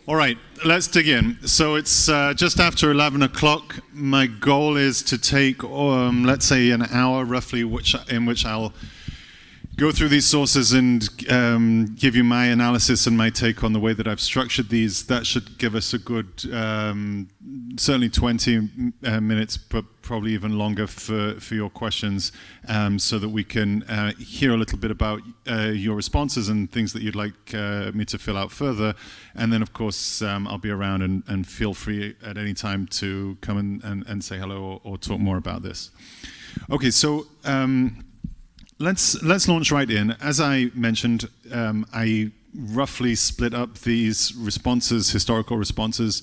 All right, let's dig in. So it's just after 11 o'clock. My goal is to take, let's say, an hour roughly, in which I'll go through these sources and give you my analysis and my take on the way that I've structured these. That should give us a good, certainly 20 minutes, but probably even longer for your questions, so that we can hear a little bit about your responses and things that you'd like me to fill out further. And then, of course, I'll be around and feel free at any time to come and say hello or talk more about this. Okay, so let's launch right in. As I mentioned, I roughly split up these responses, historical responses,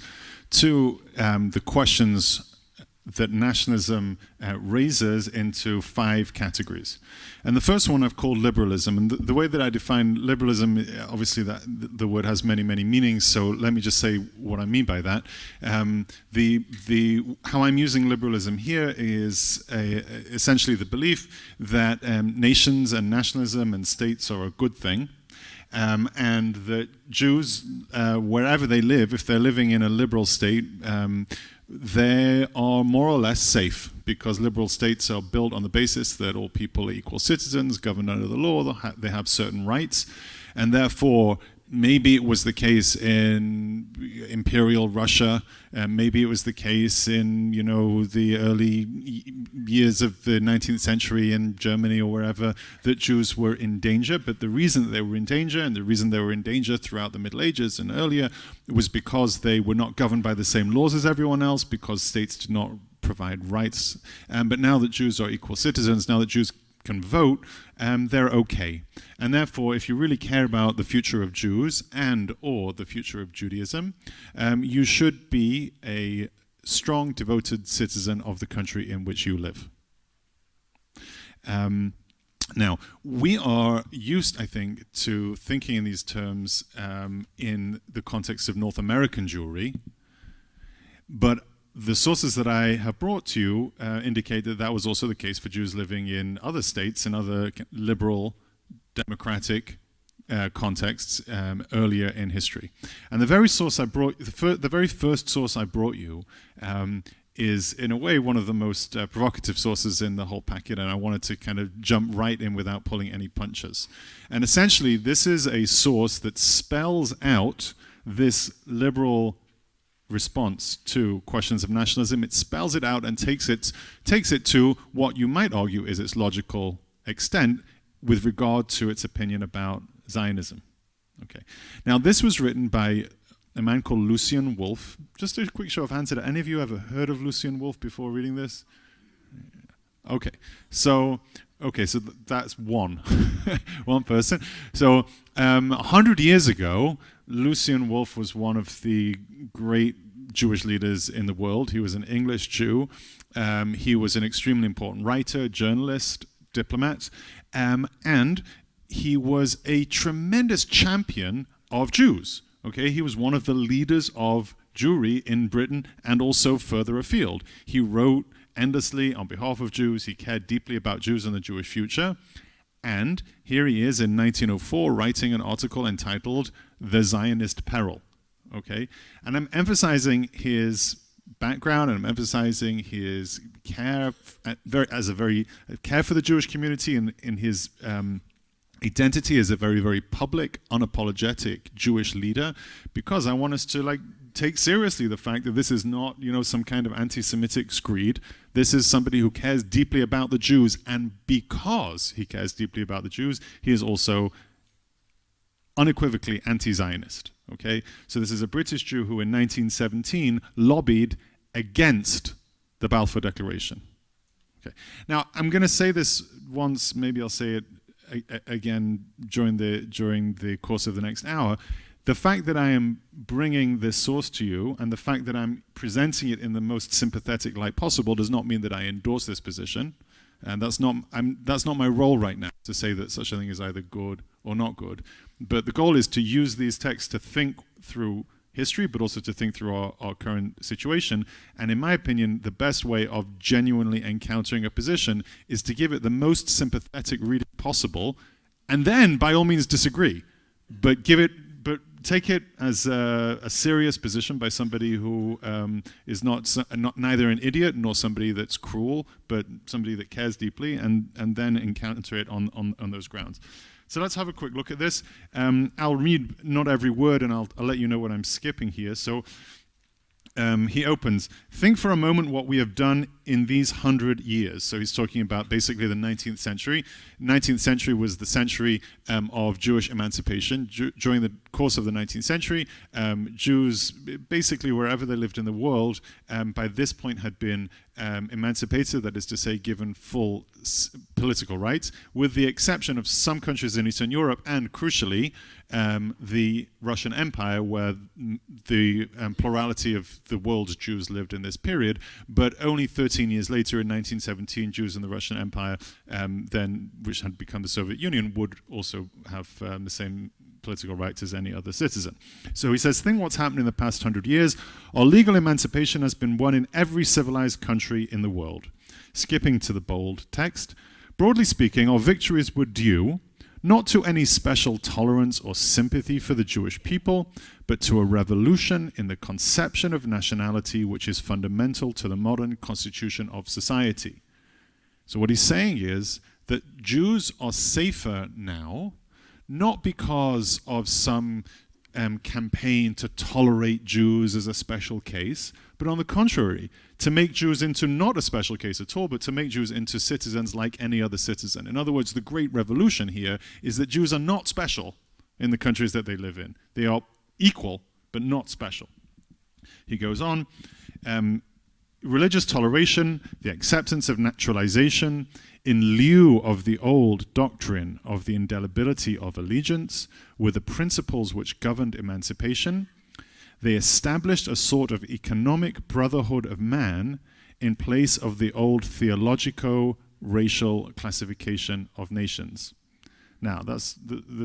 to the questions that nationalism raises into 5 categories. And the first one I've called liberalism. And the way that I define liberalism, obviously that the word has many, many meanings, so let me just say what I mean by that. How I'm using liberalism here is essentially the belief that nations and nationalism and states are a good thing. And that Jews, wherever they live, if they're living in a liberal state, they are more or less safe, because liberal states are built on the basis that all people are equal citizens, governed under the law, they have certain rights, and therefore maybe it was the case in imperial Russia, maybe it was the case in, the early years of the 19th century in Germany or wherever, that Jews were in danger. But the reason that they were in danger, and the reason they were in danger throughout the Middle Ages and earlier, was because they were not governed by the same laws as everyone else, because states did not provide rights. But now that Jews are equal citizens, now that Jews can vote, they're okay. And therefore, if you really care about the future of Jews and or the future of Judaism, you should be a strong, devoted citizen of the country in which you live. Now, we are used, I think, to thinking in these terms in the context of North American Jewry, but the sources that I have brought to you indicate that that was also the case for Jews living in other states and other liberal, democratic contexts earlier in history. And the very source I brought, the very first source I brought you, is in a way one of the most provocative sources in the whole packet, and I wanted to kind of jump right in without pulling any punches. And essentially, this is a source that spells out this liberal response to questions of nationalism. It spells it out and takes it to what you might argue is its logical extent with regard to its opinion about Zionism. Okay. Now, this was written by a man called Lucien Wolf. Just a quick show of hands. Had any of you ever heard of Lucien Wolf before reading this? Okay. So that's one person. So 100 years ago, Lucien Wolf was one of the great Jewish leaders in the world. He was an English Jew. He was an extremely important writer, journalist, diplomat, and he was a tremendous champion of Jews. Okay, he was one of the leaders of Jewry in Britain and also further afield. He wrote endlessly on behalf of Jews. He cared deeply about Jews and the Jewish future. And here he is in 1904 writing an article entitled The Zionist Peril. Okay? And I'm emphasizing his background, and I'm emphasizing his care care for the Jewish community, and in his identity as a very, very public, unapologetic Jewish leader, because I want us to take seriously the fact that this is not, some kind of anti-Semitic screed. This is somebody who cares deeply about the Jews, and because he cares deeply about the Jews, he is also unequivocally anti-Zionist. Okay, so this is a British Jew who in 1917 lobbied against the Balfour Declaration. Okay, now I'm going to say this once, maybe I'll say it again during the course of the next hour. The fact that I am bringing this source to you, and the fact that I'm presenting it in the most sympathetic light possible, does not mean that I endorse this position. And that's not my role right now, to say that such a thing is either good or not good. But the goal is to use these texts to think through history, but also to think through our current situation. And in my opinion, the best way of genuinely encountering a position is to give it the most sympathetic reading possible, and then, by all means, disagree. But take it as a serious position by somebody who is not neither an idiot nor somebody that's cruel, but somebody that cares deeply, and then encounter it on those grounds. So let's have a quick look at this. I'll read not every word, and I'll let you know what I'm skipping here. So he opens, think for a moment what we have done in these 100 years. So he's talking about basically the 19th century. 19th century was the century of Jewish emancipation. During the course of the 19th century, Jews, basically wherever they lived in the world, by this point had been emancipated, that is to say, given full political rights, with the exception of some countries in Eastern Europe and, crucially, the Russian Empire, where the plurality of the world's Jews lived in this period, but only 13 years later, in 1917, Jews in the Russian Empire, then which had become the Soviet Union, would also have the same political rights as any other citizen. So he says, think what's happened in the past 100 years. Our legal emancipation has been won in every civilized country in the world. Skipping to the bold text, broadly speaking, our victories were due not to any special tolerance or sympathy for the Jewish people, but to a revolution in the conception of nationality which is fundamental to the modern constitution of society. So what he's saying is that Jews are safer now, not because of some campaign to tolerate Jews as a special case, but on the contrary, to make Jews into not a special case at all, but to make Jews into citizens like any other citizen. In other words, the great revolution here is that Jews are not special in the countries that they live in. They are equal, but not special. He goes on, religious toleration, the acceptance of naturalization, in lieu of the old doctrine of the indelibility of allegiance, were the principles which governed emancipation. They established a sort of economic brotherhood of man in place of the old theologico-racial classification of nations. Now, there's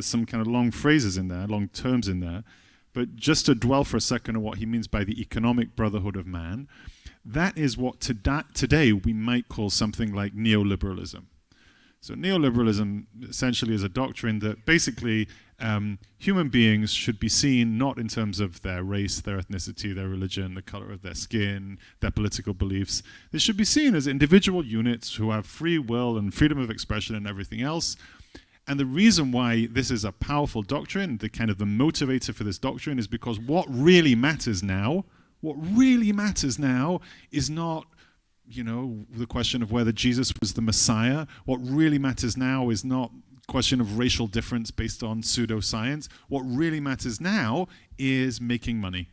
some kind of long phrases in there, long terms in there, but just to dwell for a second on what he means by the economic brotherhood of man, that is what today we might call something like neoliberalism. So neoliberalism essentially is a doctrine that basically human beings should be seen not in terms of their race, their ethnicity, their religion, the color of their skin, their political beliefs. They should be seen as individual units who have free will and freedom of expression and everything else. And the reason why this is a powerful doctrine, the kind of the motivator for this doctrine, is because what really matters now is not, the question of whether Jesus was the Messiah. What really matters now is not a question of racial difference based on pseudoscience. What really matters now is making money.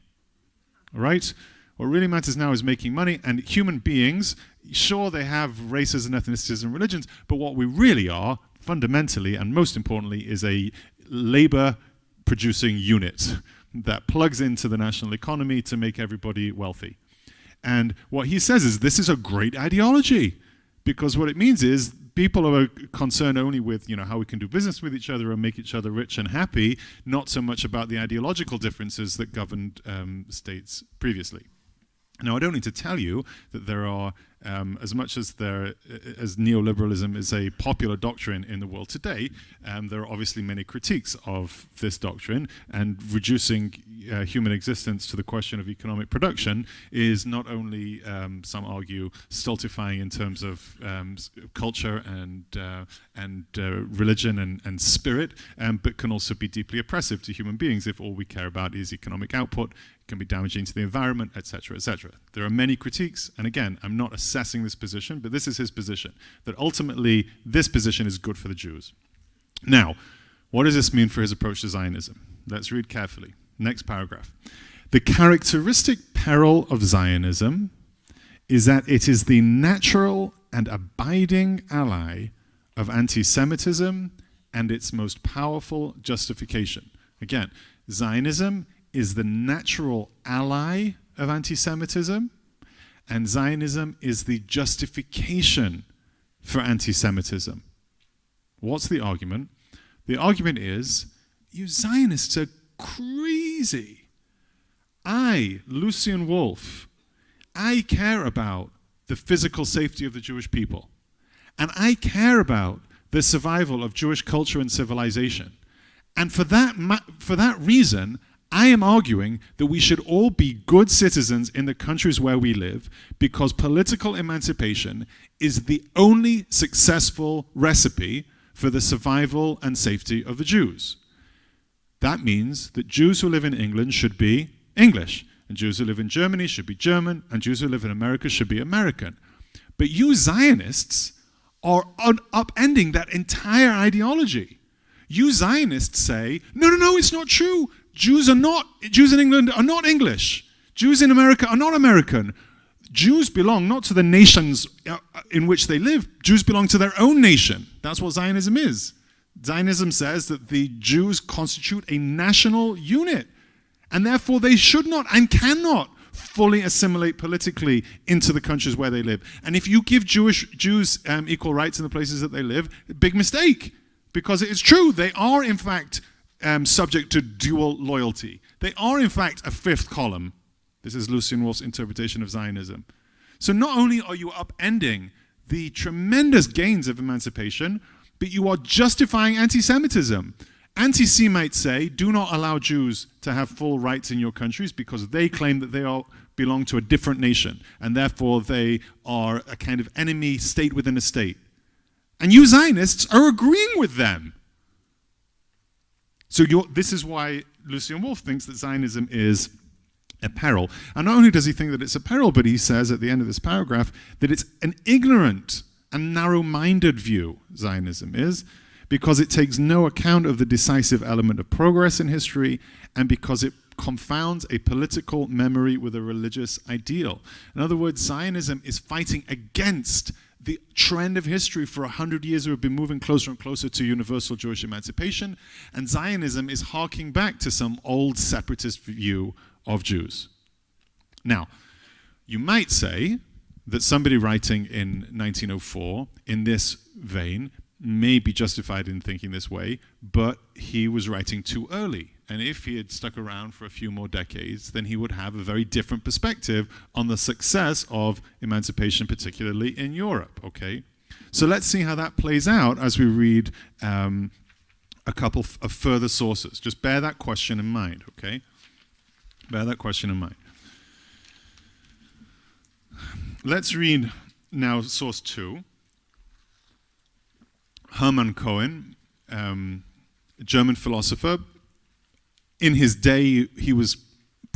All right? What really matters now is making money, and human beings, sure, they have races and ethnicities and religions, but what we really are, fundamentally and most importantly, is a labor-producing unit that plugs into the national economy to make everybody wealthy. And what he says is this is a great ideology, because what it means is people are concerned only with how we can do business with each other and make each other rich and happy, not so much about the ideological differences that governed states previously. Now, I don't need to tell you that there are, as much as neoliberalism is a popular doctrine in the world today, there are obviously many critiques of this doctrine, and reducing human existence to the question of economic production is not only, some argue, stultifying in terms of culture and religion and spirit, but can also be deeply oppressive to human beings if all we care about is economic output. Can be damaging to the environment, etc., etc. There are many critiques, and again, I'm not assessing this position, but this is his position, that ultimately this position is good for the Jews. Now, what does this mean for his approach to Zionism? Let's read carefully. Next paragraph. The characteristic peril of Zionism is that it is the natural and abiding ally of anti-Semitism and its most powerful justification. Again, Zionism is the natural ally of anti-Semitism, and Zionism is the justification for anti-Semitism. What's the argument? The argument is, you Zionists are crazy. I, Lucien Wolf, I care about the physical safety of the Jewish people, and I care about the survival of Jewish culture and civilization. And for that reason, I am arguing that we should all be good citizens in the countries where we live because political emancipation is the only successful recipe for the survival and safety of the Jews. That means that Jews who live in England should be English, and Jews who live in Germany should be German, and Jews who live in America should be American. But you Zionists are upending that entire ideology. You Zionists say, no, it's not true. Jews in England are not English. Jews in America are not American. Jews belong not to the nations in which they live. Jews belong to their own nation. That's what Zionism is. Zionism says that the Jews constitute a national unit, and therefore they should not and cannot fully assimilate politically into the countries where they live. And if you give Jews equal rights in the places that they live, big mistake, because it is true. They are, in fact, subject to dual loyalty. They are, in fact, a fifth column. This is Lucien Wolf's interpretation of Zionism. So not only are you upending the tremendous gains of emancipation, but you are justifying anti-Semitism. Anti-Semites say, do not allow Jews to have full rights in your countries because they claim that they belong to a different nation, and therefore they are a kind of enemy state within a state. And you Zionists are agreeing with them. So this is why Lucien Wolf thinks that Zionism is a peril. And not only does he think that it's a peril, but he says at the end of this paragraph that it's an ignorant and narrow-minded view, Zionism is, because it takes no account of the decisive element of progress in history, and because it confounds a political memory with a religious ideal. In other words, Zionism is fighting against the trend of history for 100 years. We've been moving closer and closer to universal Jewish emancipation, and Zionism is harking back to some old separatist view of Jews. Now, you might say that somebody writing in 1904 in this vein may be justified in thinking this way, but he was writing too early. And if he had stuck around for a few more decades, then he would have a very different perspective on the success of emancipation, particularly in Europe, okay? So let's see how that plays out as we read a couple of further sources. Just bear that question in mind, okay? Bear that question in mind. Let's read now source 2. Hermann Cohen, a German philosopher. In his day, he was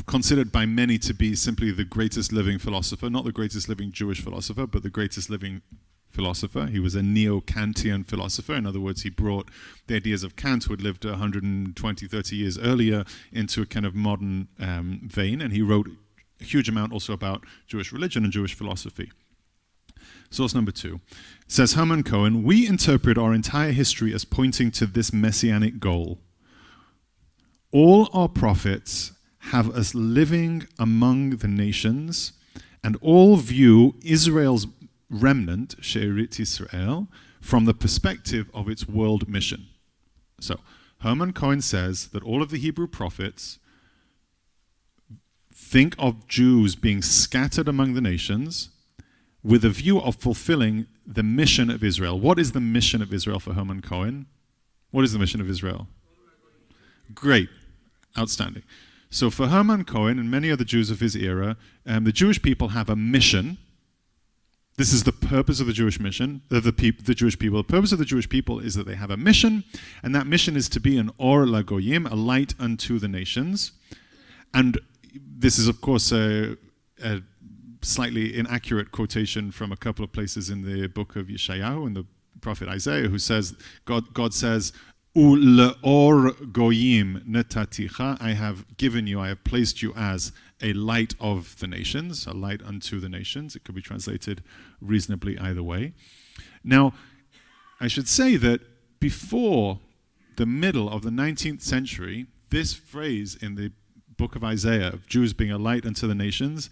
considered by many to be simply the greatest living philosopher, not the greatest living Jewish philosopher, but the greatest living philosopher. He was a neo-Kantian philosopher. In other words, he brought the ideas of Kant, who had lived 120, 30 years earlier, into a kind of modern vein, and he wrote a huge amount also about Jewish religion and Jewish philosophy. Source number 2 says, Hermann Cohen, we interpret our entire history as pointing to this messianic goal. All our prophets have us living among the nations, and all view Israel's remnant, She'erit Israel, from the perspective of its world mission. So, Hermann Cohen says that all of the Hebrew prophets think of Jews being scattered among the nations with a view of fulfilling the mission of Israel. What is the mission of Israel for Hermann Cohen? What is the mission of Israel? Great. Outstanding. So for Hermann Cohen and many other Jews of his era, the Jewish people have a mission. This is the purpose of the Jewish mission, of the Jewish people. The purpose of the Jewish people is that they have a mission, and that mission is to be an or lagoyim, a light unto the nations. And this is, of course, a slightly inaccurate quotation from a couple of places in the book of Yeshayahu and the prophet Isaiah, who says, God says, U le'or goyim netaticha, I have given you, I have placed you as a light of the nations, a light unto the nations. It could be translated reasonably either way. Now, I should say that before the middle of the 19th century, this phrase in the book of Isaiah of Jews being a light unto the nations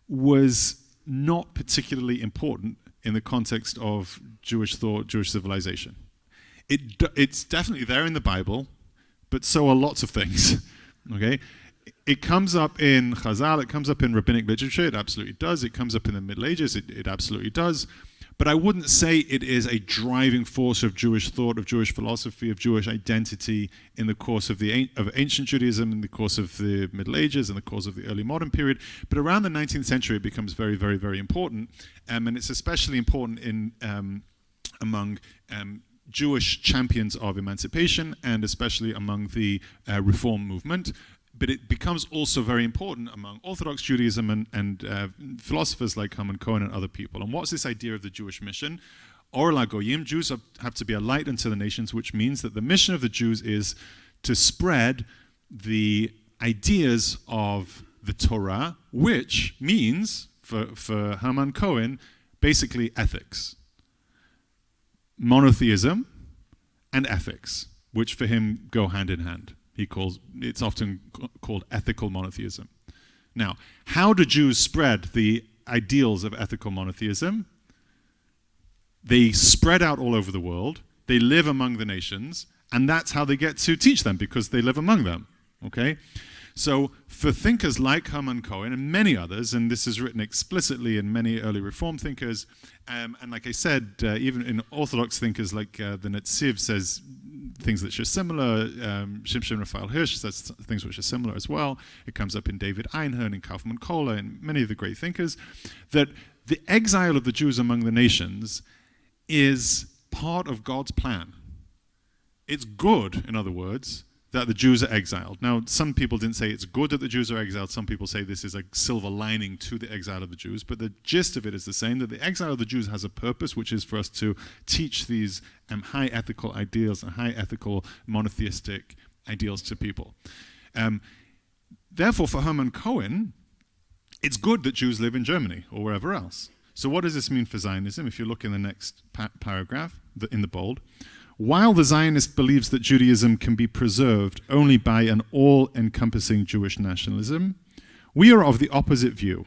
was not particularly important in the context of Jewish thought, Jewish civilization. It's definitely there in the Bible, but so are lots of things. Okay, it comes up in Chazal, it comes up in rabbinic literature, it absolutely does. It comes up in the Middle Ages, it absolutely does. But I wouldn't say it is a driving force of Jewish thought, of Jewish philosophy, of Jewish identity in the course of ancient Judaism, in the course of the Middle Ages, in the course of the early modern period. But around the 19th century, it becomes very, very, very important. And it's especially important among Jewish champions of emancipation, and especially among the Reform movement. But it becomes also very important among Orthodox Judaism and philosophers like Hermann Cohen and other people. And what's this idea of the Jewish mission? Or la goyim, Jews have to be a light unto the nations, which means that the mission of the Jews is to spread the ideas of the Torah, which means, for Hermann Cohen, basically ethics. Monotheism and ethics, which for him go hand in hand. It's often called ethical monotheism. Now, how do Jews spread the ideals of ethical monotheism? They spread out all over the world, they live among the nations, and that's how they get to teach them, because they live among them, okay? So for thinkers like Hermann Cohen and many others, and this is written explicitly in many early Reform thinkers, and like I said, even in Orthodox thinkers like the Netziv says things that are similar, Shimshon Raphael Hirsch says things which are similar as well. It comes up in David Einhorn and Kaufmann Kohler and many of the great thinkers, that the exile of the Jews among the nations is part of God's plan. It's good, in other words, that the Jews are exiled. Now, some people didn't say it's good that the Jews are exiled. Some people say this is a silver lining to the exile of the Jews. But the gist of it is the same, that the exile of the Jews has a purpose, which is for us to teach these high ethical ideals and high ethical monotheistic ideals to people. Therefore, for Hermann Cohen, it's good that Jews live in Germany or wherever else. So what does this mean for Zionism? If you look in the next paragraph, in the bold, while the Zionist believes that Judaism can be preserved only by an all-encompassing Jewish nationalism, we are of the opposite view,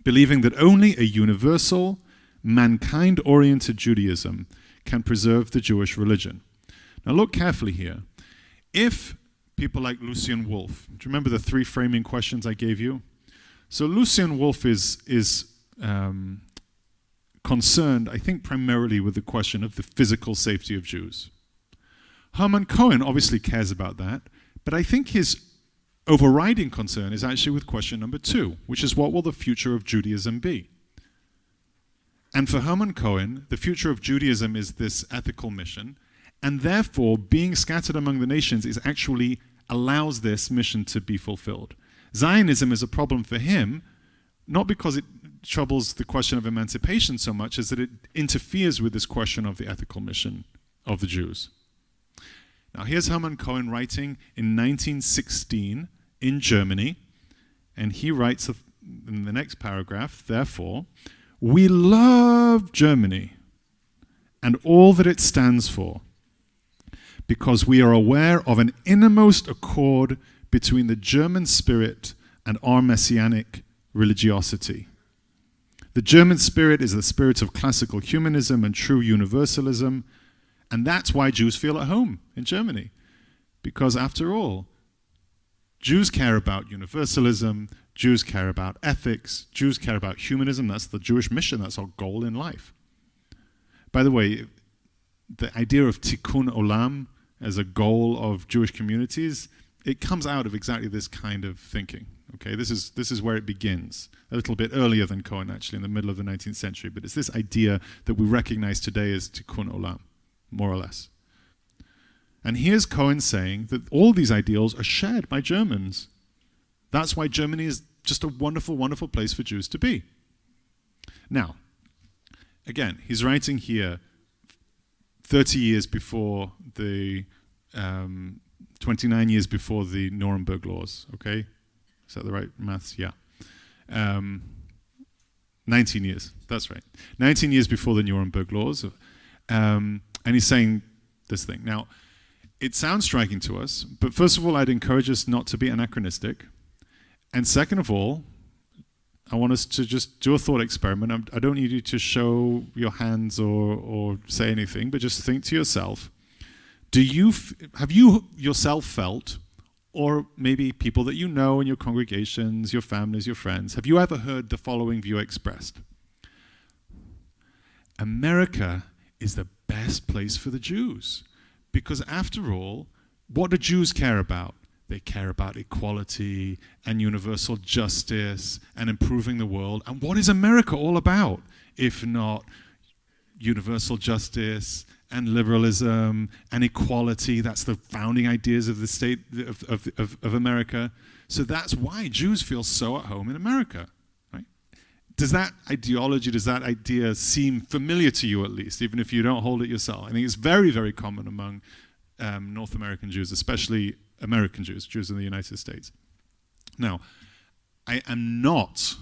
believing that only a universal, mankind-oriented Judaism can preserve the Jewish religion. Now look carefully here. If people like Lucien Wolf, do you remember the 3 framing questions I gave you? So Lucien Wolf is concerned, I think, primarily with the question of the physical safety of Jews. Hermann Cohen obviously cares about that, but I think his overriding concern is actually with question number 2, which is, what will the future of Judaism be? And for Hermann Cohen, the future of Judaism is this ethical mission, and therefore being scattered among the nations is actually allows this mission to be fulfilled. Zionism is a problem for him, not because it troubles the question of emancipation so much as that it interferes with this question of the ethical mission of the Jews. Now here's Hermann Cohen writing in 1916 in Germany, and he writes in the next paragraph, therefore, we love Germany and all that it stands for, because we are aware of an innermost accord between the German spirit and our messianic religiosity. The German spirit is the spirit of classical humanism and true universalism, and that's why Jews feel at home in Germany. Because after all, Jews care about universalism, Jews care about ethics, Jews care about humanism. That's the Jewish mission, that's our goal in life. By the way, the idea of tikkun olam as a goal of Jewish communities, it comes out of exactly this kind of thinking. Okay, this is where it begins, a little bit earlier than Cohen, actually, in the middle of the 19th century. But it's this idea that we recognize today as tikkun olam, more or less. And here's Cohen saying that all these ideals are shared by Germans. That's why Germany is just a wonderful, wonderful place for Jews to be. Now, again, he's writing here 30 years before the 29 years before the Nuremberg laws, okay? Is that the right maths? Yeah. 19 years, that's right. 19 years before the Nuremberg laws. And he's saying this thing. Now, it sounds striking to us, but first of all, I'd encourage us not to be anachronistic. And second of all, I want us to just do a thought experiment. I don't need you to show your hands or say anything, but just think to yourself, have you yourself felt, or maybe people that you know in your congregations, your families, your friends, have you ever heard the following view expressed? America is the best place for the Jews. Because after all, what do Jews care about? They care about equality and universal justice and improving the world. And what is America all about, if not universal justice and liberalism and equality? That's the founding ideas of the state of America. So that's why Jews feel so at home in America, right? Does that ideology, does that idea seem familiar to you at least, even if you don't hold it yourself? I think it's very, very common among North American Jews, especially American Jews, Jews in the United States. Now, I am not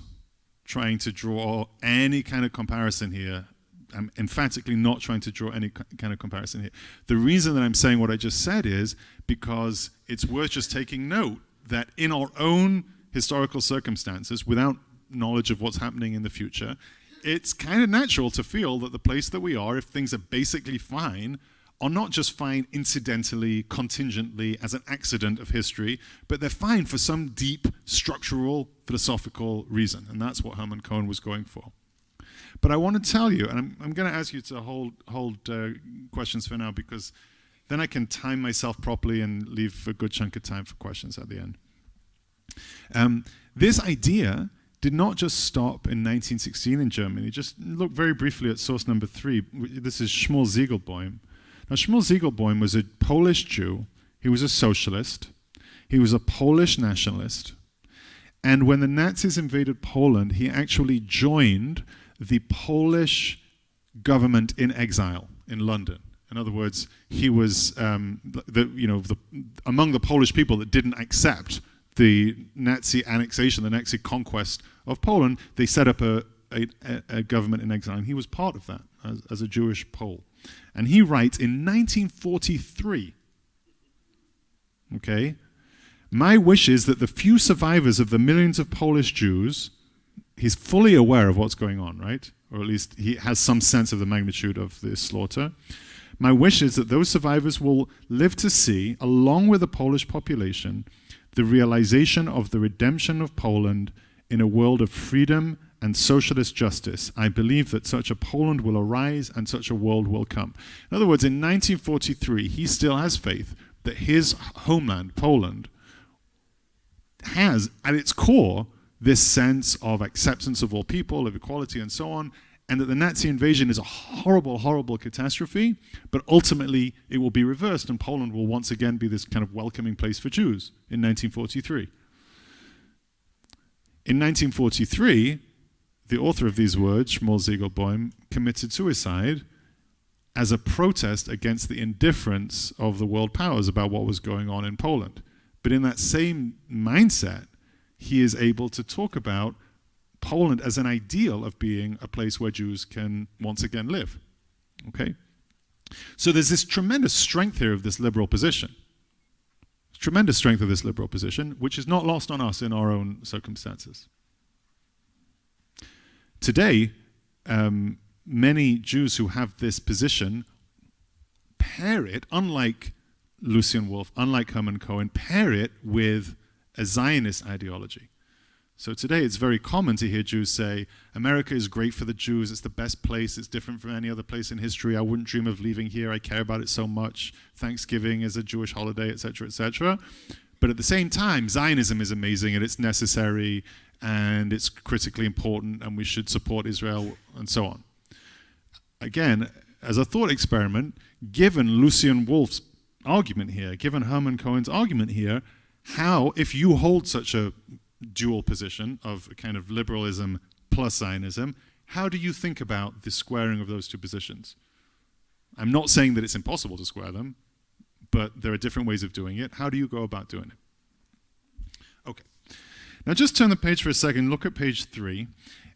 trying to draw any kind of comparison here. I'm emphatically not trying to draw any kind of comparison here. The reason that I'm saying what I just said is because it's worth just taking note that in our own historical circumstances, without knowledge of what's happening in the future, it's kind of natural to feel that the place that we are, if things are basically fine, are not just fine incidentally, contingently, as an accident of history, but they're fine for some deep structural philosophical reason. And that's what Herman Cohen was going for. But I want to tell you, and I'm going to ask you to hold questions for now, because then I can time myself properly and leave a good chunk of time for questions at the end. This idea did not just stop in 1916 in Germany. Just look very briefly at source number 3. This is Shmuel Ziegelbaum. Now, Shmuel Ziegelbaum was a Polish Jew. He was a socialist. He was a Polish nationalist. And when the Nazis invaded Poland, he actually joined the Polish government in exile in London. In other words, he was among the Polish people that didn't accept the Nazi annexation, the Nazi conquest of Poland. They set up a government in exile, and he was part of that as a Jewish Pole. And he writes in 1943, okay, my wish is that the few survivors of the millions of Polish Jews, he's fully aware of what's going on, right? Or at least he has some sense of the magnitude of this slaughter. My wish is that those survivors will live to see, along with the Polish population, the realization of the redemption of Poland in a world of freedom and socialist justice. I believe that such a Poland will arise and such a world will come. In other words, in 1943, he still has faith that his homeland, Poland, has at its core this sense of acceptance of all people, of equality and so on, and that the Nazi invasion is a horrible, horrible catastrophe, but ultimately it will be reversed and Poland will once again be this kind of welcoming place for Jews in 1943. In 1943, the author of these words, Shmuel Ziegelbaum, committed suicide as a protest against the indifference of the world powers about what was going on in Poland. But in that same mindset, he is able to talk about Poland as an ideal of being a place where Jews can once again live. Okay? So there's this tremendous strength here of this liberal position. Tremendous strength of this liberal position, which is not lost on us in our own circumstances. Today, many Jews who have this position pair it, unlike Lucien Wolf, unlike Herman Cohen, pair it with a Zionist ideology. So today it's very common to hear Jews say, America is great for the Jews, it's the best place, it's different from any other place in history, I wouldn't dream of leaving here, I care about it so much, Thanksgiving is a Jewish holiday, etc., etc. But at the same time, Zionism is amazing and it's necessary and it's critically important and we should support Israel and so on. Again, as a thought experiment, given Lucien Wolf's argument here, given Herman Cohen's argument here, how, if you hold such a dual position of a kind of liberalism plus Zionism, how do you think about the squaring of those two positions? I'm not saying that it's impossible to square them, but there are different ways of doing it. How do you go about doing it? Okay. Now just turn the page for a second, look at page 3.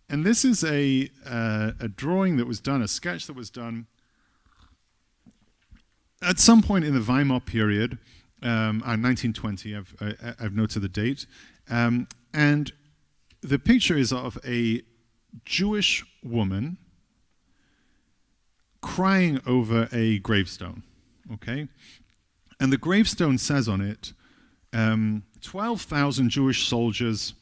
And this is a drawing that was done, a sketch that was done at some point in the Weimar period, 1920, I've noted the date. And the picture is of a Jewish woman crying over a gravestone, okay? And the gravestone says on it, 12,000 Jewish soldiers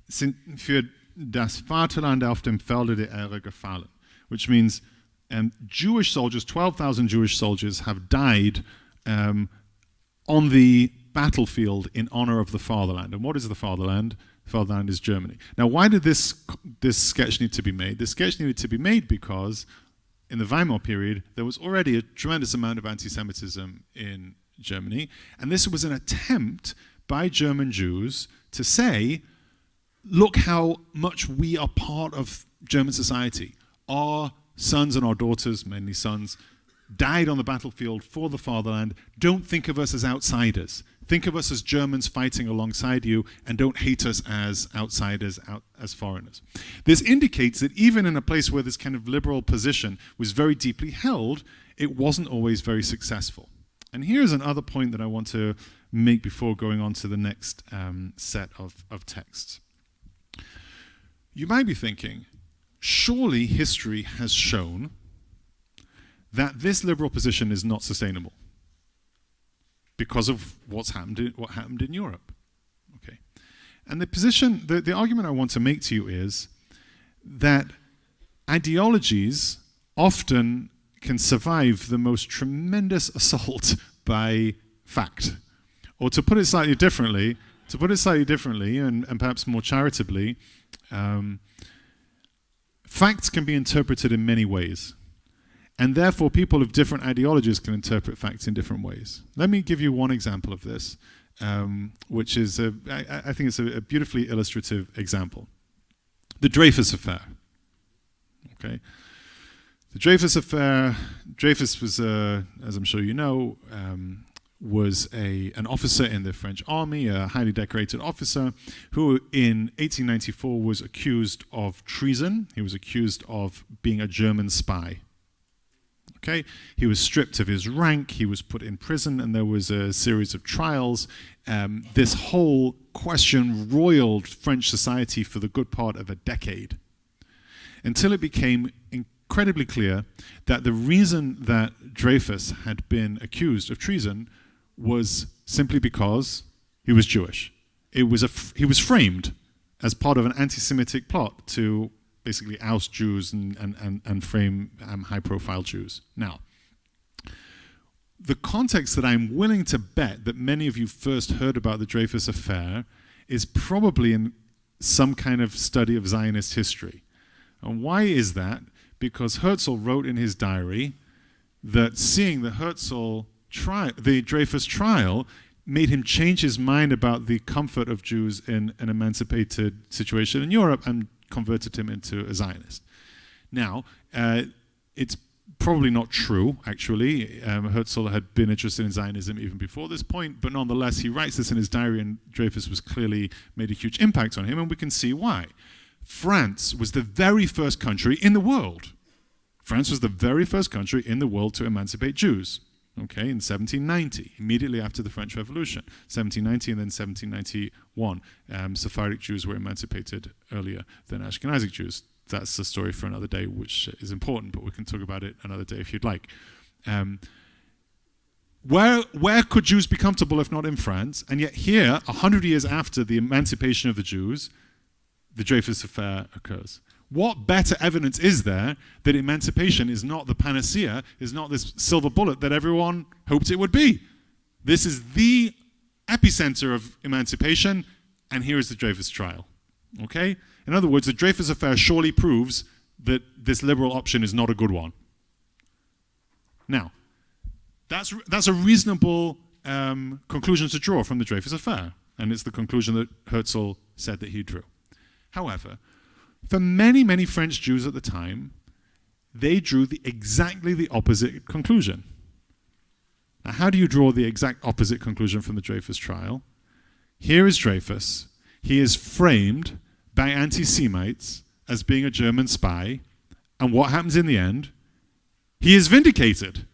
sind für das Vaterland auf dem Felde der Ehre gefallen, which means Jewish soldiers, 12,000 Jewish soldiers have died on the battlefield in honor of the fatherland. And what is the fatherland? The fatherland is Germany. Now, why did this sketch need to be made? This sketch needed to be made because in the Weimar period, there was already a tremendous amount of anti-Semitism in Germany, and this was an attempt by German Jews to say, look how much we are part of German society. Our sons and our daughters, mainly sons, died on the battlefield for the fatherland. Don't think of us as outsiders. Think of us as Germans fighting alongside you, and don't hate us as outsiders, as foreigners. This indicates that even in a place where this kind of liberal position was very deeply held, it wasn't always very successful. And here's another point that I want to make before going on to the next set of texts. You might be thinking, surely history has shown that this liberal position is not sustainable because of what happened in Europe. Okay, and the argument I want to make to you is that ideologies often can survive the most tremendous assault by fact. Or to put it slightly differently, and perhaps more charitably, facts can be interpreted in many ways. And therefore, people of different ideologies can interpret facts in different ways. Let me give you one example of this, which is, I think it's a beautifully illustrative example. The Dreyfus Affair. Okay, the Dreyfus Affair. Dreyfus was, as I'm sure you know, was an officer in the French army, a highly decorated officer, who in 1894 was accused of treason. He was accused of being a German spy. Okay, he was stripped of his rank, he was put in prison, and there was a series of trials. This whole question roiled French society for the good part of a decade, until it became incredibly clear that the reason that Dreyfus had been accused of treason was simply because he was Jewish. He was framed as part of an anti-Semitic plot to basically oust Jews and frame high-profile Jews. Now, the context that I'm willing to bet that many of you first heard about the Dreyfus Affair is probably in some kind of study of Zionist history. And why is that? Because Herzl wrote in his diary that seeing the Dreyfus Trial made him change his mind about the comfort of Jews in an emancipated situation in Europe and converted him into a Zionist. Now, it's probably not true, actually. Herzl had been interested in Zionism even before this point, but nonetheless, he writes this in his diary, and Dreyfus was clearly made a huge impact on him, and we can see why. France was the very first country in the world. France was the very first country in the world to emancipate Jews. Okay, in 1790, immediately after the French Revolution, 1790 and then 1791, Sephardic Jews were emancipated earlier than Ashkenazic Jews. That's a story for another day, which is important, but we can talk about it another day if you'd like. Where could Jews be comfortable if not in France? And yet here, 100 years after the emancipation of the Jews, the Dreyfus Affair occurs. What better evidence is there that emancipation is not the panacea, is not this silver bullet that everyone hoped it would be? This is the epicenter of emancipation, and here is the Dreyfus Trial. Okay? In other words, the Dreyfus Affair surely proves that this liberal option is not a good one. Now, that's a reasonable conclusion to draw from the Dreyfus Affair, and it's the conclusion that Herzl said that he drew. However, for many, many French Jews at the time, they drew exactly the opposite conclusion. Now, how do you draw the exact opposite conclusion from the Dreyfus Trial? Here is Dreyfus. He is framed by anti-Semites as being a German spy, and what happens in the end? He is vindicated.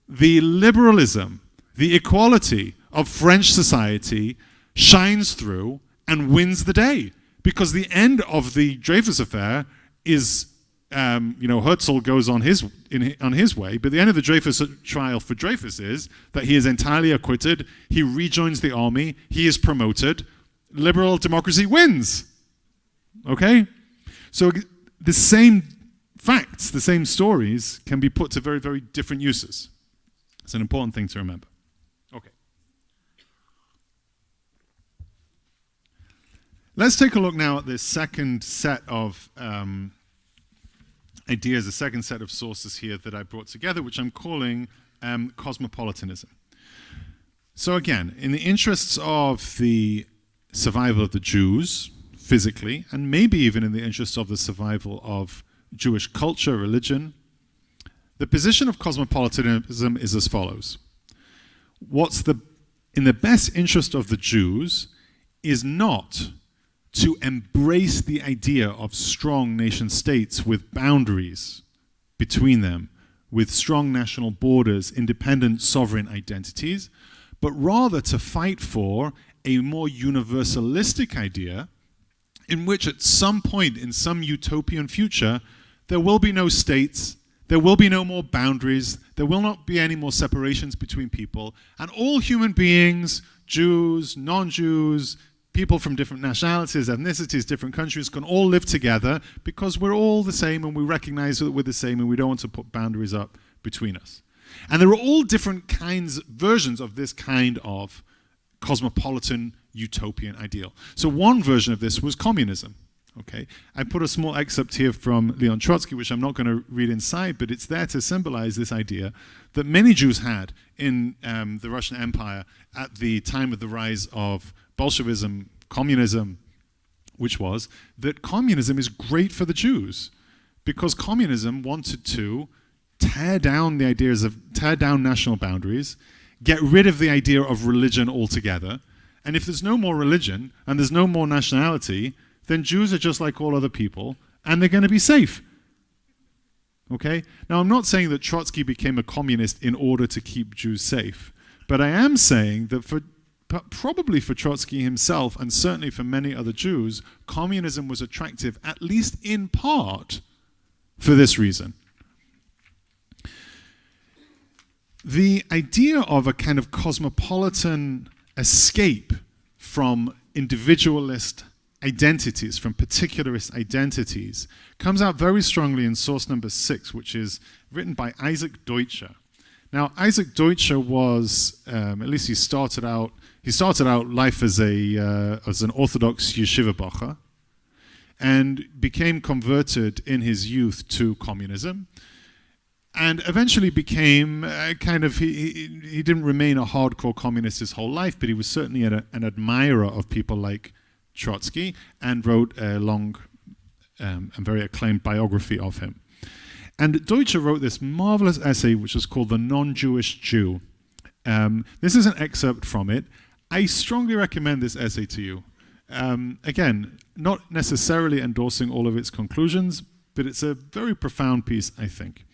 The liberalism, the equality of French society shines through and wins the day. Because the end of the Dreyfus Affair is, Herzl goes on his way, but the end of the Dreyfus Trial for Dreyfus is that he is entirely acquitted, he rejoins the army, he is promoted, liberal democracy wins. Okay? So the same facts, the same stories, can be put to very, very different uses. It's an important thing to remember. Okay. Let's take a look now at this second set of ideas, the second set of sources here that I brought together, which I'm calling cosmopolitanism. So again, in the interests of the survival of the Jews, physically, and maybe even in the interests of the survival of Jewish culture, religion, the position of cosmopolitanism is as follows. In the best interest of the Jews is not to embrace the idea of strong nation states with boundaries between them, with strong national borders, independent sovereign identities, but rather to fight for a more universalistic idea in which at some point in some utopian future, there will be no states, there will be no more boundaries, there will not be any more separations between people, and all human beings, Jews, non-Jews, people from different nationalities, ethnicities, different countries can all live together because we're all the same and we recognize that we're the same and we don't want to put boundaries up between us. And there are all different versions of this kind of cosmopolitan utopian ideal. So one version of this was communism. Okay, I put a small excerpt here from Leon Trotsky, which I'm not going to read inside, but it's there to symbolize this idea that many Jews had in the Russian Empire at the time of the rise of Bolshevism, communism, which was that communism is great for the Jews because communism wanted to tear down national boundaries, get rid of the idea of religion altogether, and if there's no more religion and there's no more nationality, then Jews are just like all other people, and they're going to be safe. Okay? Now, I'm not saying that Trotsky became a communist in order to keep Jews safe, but I am saying that probably for Trotsky himself, and certainly for many other Jews, communism was attractive, at least in part, for this reason. The idea of a kind of cosmopolitan escape from individualist identities, from particularist identities, comes out very strongly in source number 6, which is written by Isaac Deutscher. Now, Isaac Deutscher was, at least he started out life as an Orthodox yeshiva bacher, and became converted in his youth to communism, and eventually became he didn't remain a hardcore communist his whole life, but he was certainly an admirer of people like Trotsky, and wrote a long and very acclaimed biography of him. And Deutscher wrote this marvelous essay which is called The Non-Jewish Jew. This is an excerpt from it. I strongly recommend this essay to you. Again, not necessarily endorsing all of its conclusions, but it's a very profound piece, I think.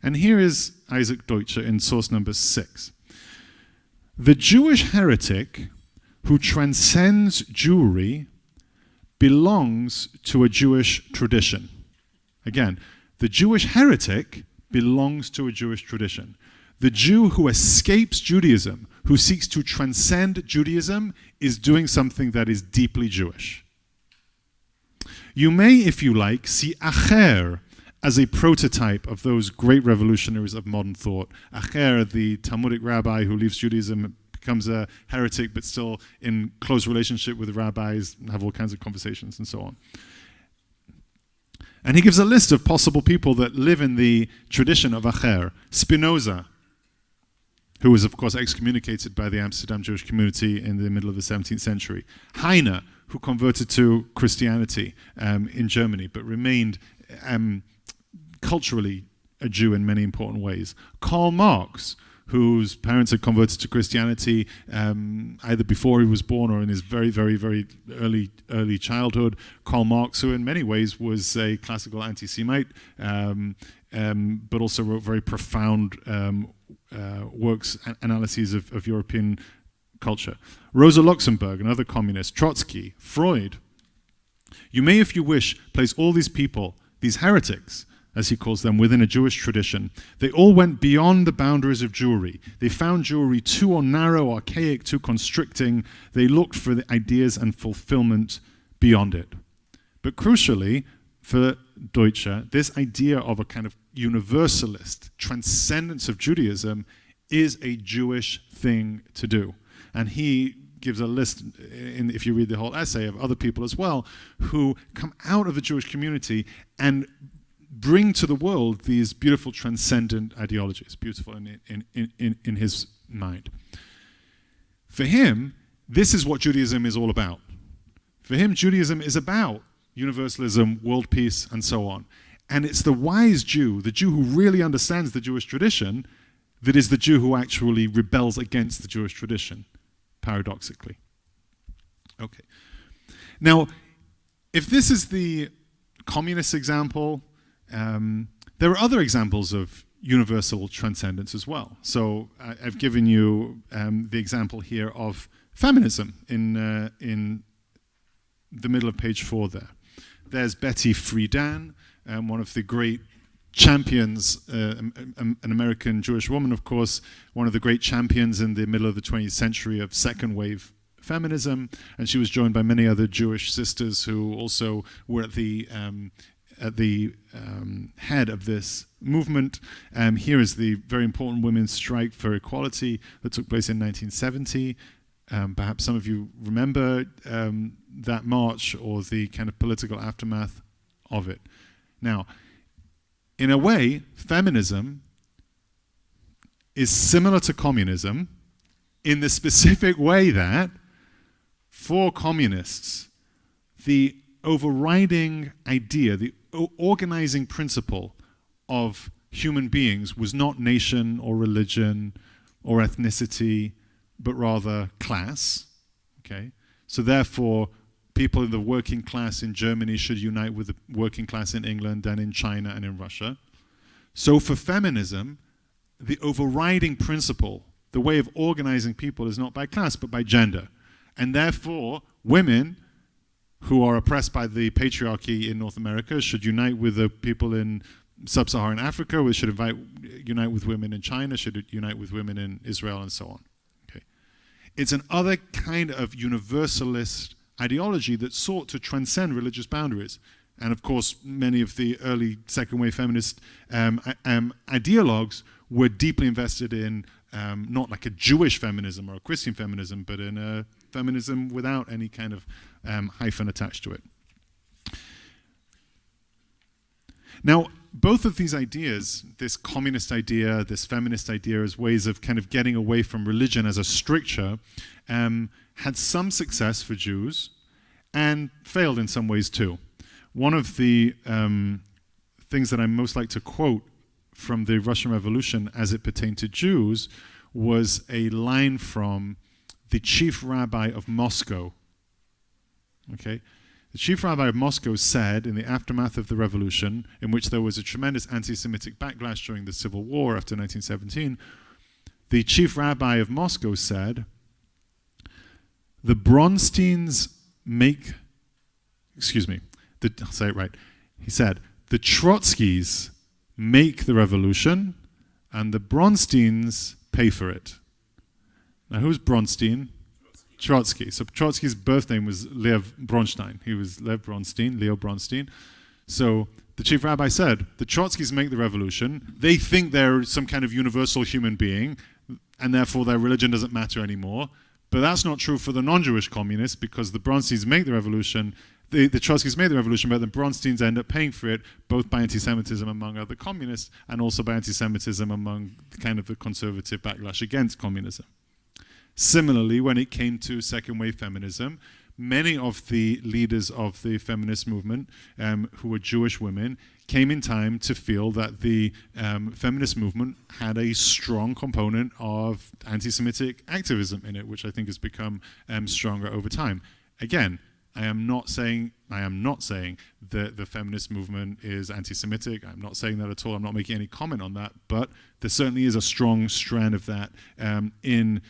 And here is Isaac Deutscher in source number 6. The Jewish heretic who transcends Jewry belongs to a Jewish tradition. Again, the Jewish heretic belongs to a Jewish tradition. The Jew who escapes Judaism, who seeks to transcend Judaism, is doing something that is deeply Jewish. You may, if you like, see Acher as a prototype of those great revolutionaries of modern thought. Acher, the Talmudic rabbi who leaves Judaism, becomes a heretic, but still in close relationship with the rabbis, have all kinds of conversations and so on. And he gives a list of possible people that live in the tradition of Acher. Spinoza, who was, of course, excommunicated by the Amsterdam Jewish community in the middle of the 17th century. Heine, who converted to Christianity in Germany, but remained culturally a Jew in many important ways. Karl Marx, whose parents had converted to Christianity either before he was born or in his very, very, very early childhood. Karl Marx, who in many ways was a classical anti-Semite, but also wrote very profound works, analyses of European culture. Rosa Luxemburg, another communist. Trotsky, Freud. You may, if you wish, place all these people, these heretics, as he calls them, within a Jewish tradition. They all went beyond the boundaries of Jewry. They found Jewry too narrow, archaic, too constricting. They looked for the ideas and fulfillment beyond it. But crucially, for Deutsche, this idea of a kind of universalist transcendence of Judaism is a Jewish thing to do. And he gives a list, if you read the whole essay, of other people as well who come out of the Jewish community and bring to the world these beautiful transcendent ideologies, beautiful in his mind. For him, this is what Judaism is all about. For him, Judaism is about universalism, world peace, and so on. And it's the wise Jew, the Jew who really understands the Jewish tradition, that is the Jew who actually rebels against the Jewish tradition, paradoxically. Okay. Now, if this is the communist example, there are other examples of universal transcendence as well. So I've given you the example here of feminism in the middle of page 4 there. There's Betty Friedan, one of the great champions, an American Jewish woman, of course, one of the great champions in the middle of the 20th century of second wave feminism, and she was joined by many other Jewish sisters who also were at the head of this movement. Here is the very important women's strike for equality that took place in 1970. Perhaps some of you remember that march or the kind of political aftermath of it. Now, in a way, feminism is similar to communism in the specific way that for communists, the overriding idea, the organizing principle of human beings was not nation or religion or ethnicity, but rather class. Okay? So therefore, people in the working class in Germany should unite with the working class in England and in China and in Russia. So for feminism, the overriding principle, the way of organizing people is not by class, but by gender. And therefore, women who are oppressed by the patriarchy in North America should unite with the people in sub-Saharan Africa, we should unite with women in China, should unite with women in Israel, and so on. Okay. It's an other kind of universalist ideology that sought to transcend religious boundaries. And of course, many of the early second-wave feminist ideologues were deeply invested in not like a Jewish feminism or a Christian feminism, but in a feminism without any kind of hyphen attached to it. Now, both of these ideas, this communist idea, this feminist idea, as ways of kind of getting away from religion as a stricture, had some success for Jews and failed in some ways too. One of the things that I most like to quote from the Russian Revolution as it pertained to Jews was a line from the chief rabbi of Moscow. Okay? The chief rabbi of Moscow said in the aftermath of the revolution, in which there was a tremendous anti-Semitic backlash during the Civil War after 1917, the chief rabbi of Moscow said, the Bronsteins make, I'll say it right. He said, the Trotskys make the revolution and the Bronsteins pay for it. Now, who's Bronstein? Trotsky. So Trotsky's birth name was Lev Bronstein. He was Lev Bronstein, Leo Bronstein. So the chief rabbi said, the Trotskys make the revolution. They think they're some kind of universal human being, and therefore their religion doesn't matter anymore. But that's not true for the non-Jewish communists, because the Bronsteins make the revolution, the Trotskys made the revolution, but the Bronsteins end up paying for it, both by anti-Semitism among other communists, and also by anti-Semitism among kind of the conservative backlash against communism. Similarly, when it came to second-wave feminism, many of the leaders of the feminist movement, who were Jewish women, came in time to feel that the feminist movement had a strong component of anti-Semitic activism in it, which I think has become stronger over time. Again, I am not saying that the feminist movement is anti-Semitic. I'm not saying that at all. I'm not making any comment on that. But there certainly is a strong strand of that in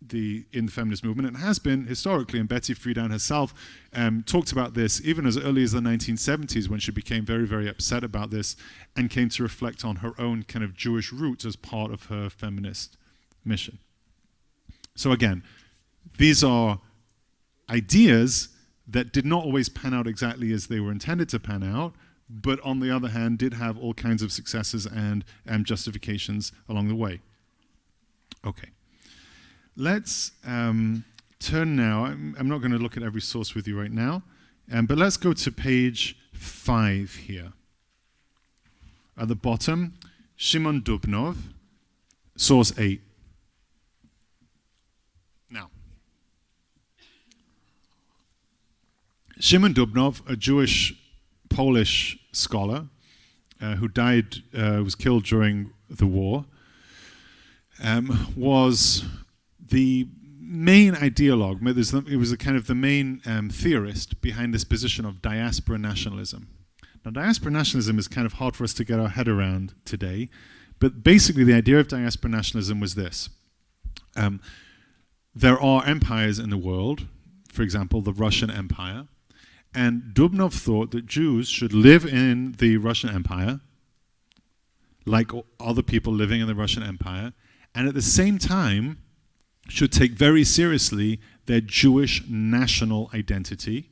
the feminist movement, and has been historically. And Betty Friedan herself talked about this even as early as the 1970s, when she became very, very upset about this and came to reflect on her own kind of Jewish roots as part of her feminist mission. So again, these are ideas that did not always pan out exactly as they were intended to pan out, but on the other hand did have all kinds of successes and justifications along the way. Okay. Let's turn now. I'm not going to look at every source with you right now, but let's go to page 5 here. At the bottom, Shimon Dubnov, source 8. Now, Shimon Dubnov, a Jewish Polish scholar who was killed during the war, was the main ideologue. It was the main theorist behind this position of diaspora nationalism. Now, diaspora nationalism is kind of hard for us to get our head around today, but basically the idea of diaspora nationalism was this. There are empires in the world, for example, the Russian Empire, and Dubnov thought that Jews should live in the Russian Empire like other people living in the Russian Empire, and at the same time should take very seriously their Jewish national identity,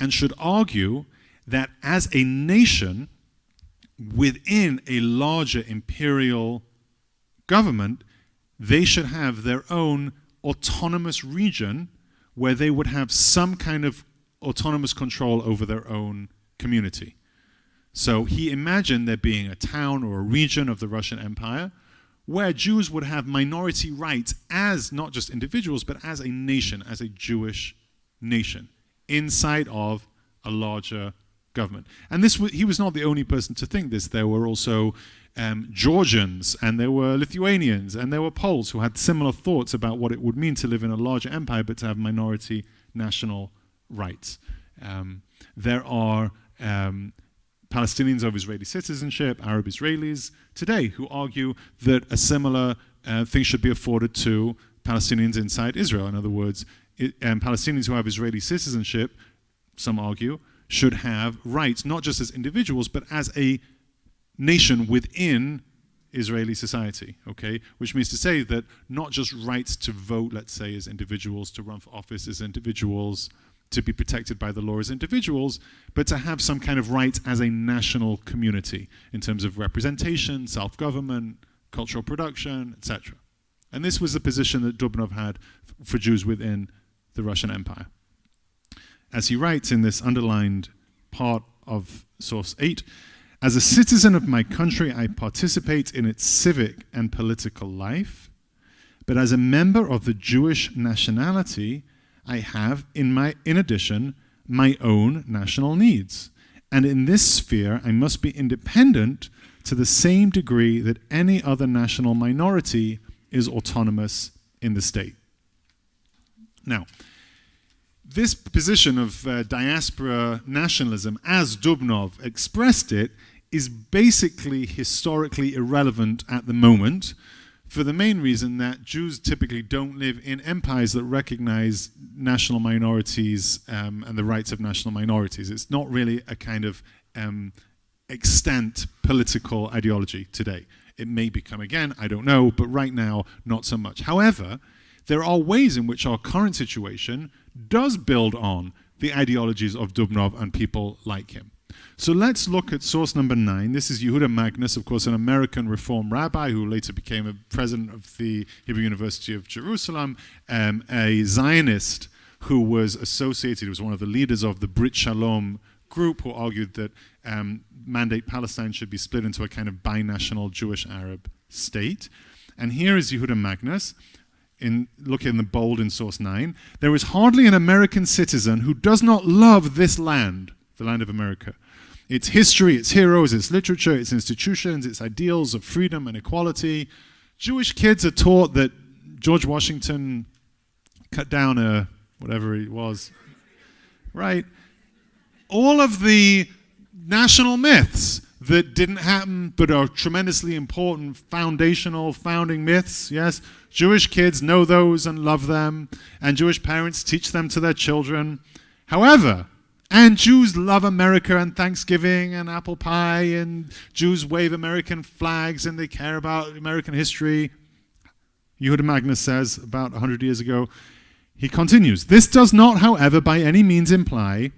and should argue that as a nation within a larger imperial government, they should have their own autonomous region where they would have some kind of autonomous control over their own community. So he imagined there being a town or a region of the Russian Empire where Jews would have minority rights as not just individuals, but as a nation, as a Jewish nation, inside of a larger government. And he was not the only person to think this. There were also Georgians, and there were Lithuanians, and there were Poles who had similar thoughts about what it would mean to live in a larger empire, but to have minority national rights. There are Palestinians of Israeli citizenship, Arab Israelis today, who argue that a similar thing should be afforded to Palestinians inside Israel. In other words, Palestinians who have Israeli citizenship, some argue, should have rights, not just as individuals, but as a nation within Israeli society, okay? Which means to say that not just rights to vote, let's say, as individuals, to run for office as individuals, to be protected by the law as individuals, but to have some kind of rights as a national community in terms of representation, self-government, cultural production, etc. And this was the position that Dubnov had for Jews within the Russian Empire. As he writes in this underlined part of source 8, as a citizen of my country, I participate in its civic and political life, but as a member of the Jewish nationality, I have, in addition, my own national needs. And in this sphere, I must be independent to the same degree that any other national minority is autonomous in the state. Now, this position of diaspora nationalism, as Dubnov expressed it, is basically historically irrelevant at the moment, for the main reason that Jews typically don't live in empires that recognize national minorities and the rights of national minorities. It's not really a kind of extant political ideology today. It may become again, I don't know, but right now, not so much. However, there are ways in which our current situation does build on the ideologies of Dubnov and people like him. So let's look at source number 9. This is Yehuda Magnus, of course, an American Reform rabbi who later became a president of the Hebrew University of Jerusalem, a Zionist who was was one of the leaders of the Brit Shalom group, who argued that Mandate Palestine should be split into a kind of binational Jewish-Arab state. And here is Yehuda Magnus. Look in the bold in source 9. There is hardly an American citizen who does not love this land, the land of America. Its history, its heroes, its literature, its institutions, its ideals of freedom and equality. Jewish kids are taught that George Washington cut down whatever it was, right? All of the national myths that didn't happen but are tremendously important foundational founding myths, yes? Jewish kids know those and love them, and Jewish parents teach them to their children. However, and Jews love America and Thanksgiving and apple pie, and Jews wave American flags and they care about American history. Yehuda Magnus says about 100 years ago, He continues, this does not, however, by any means imply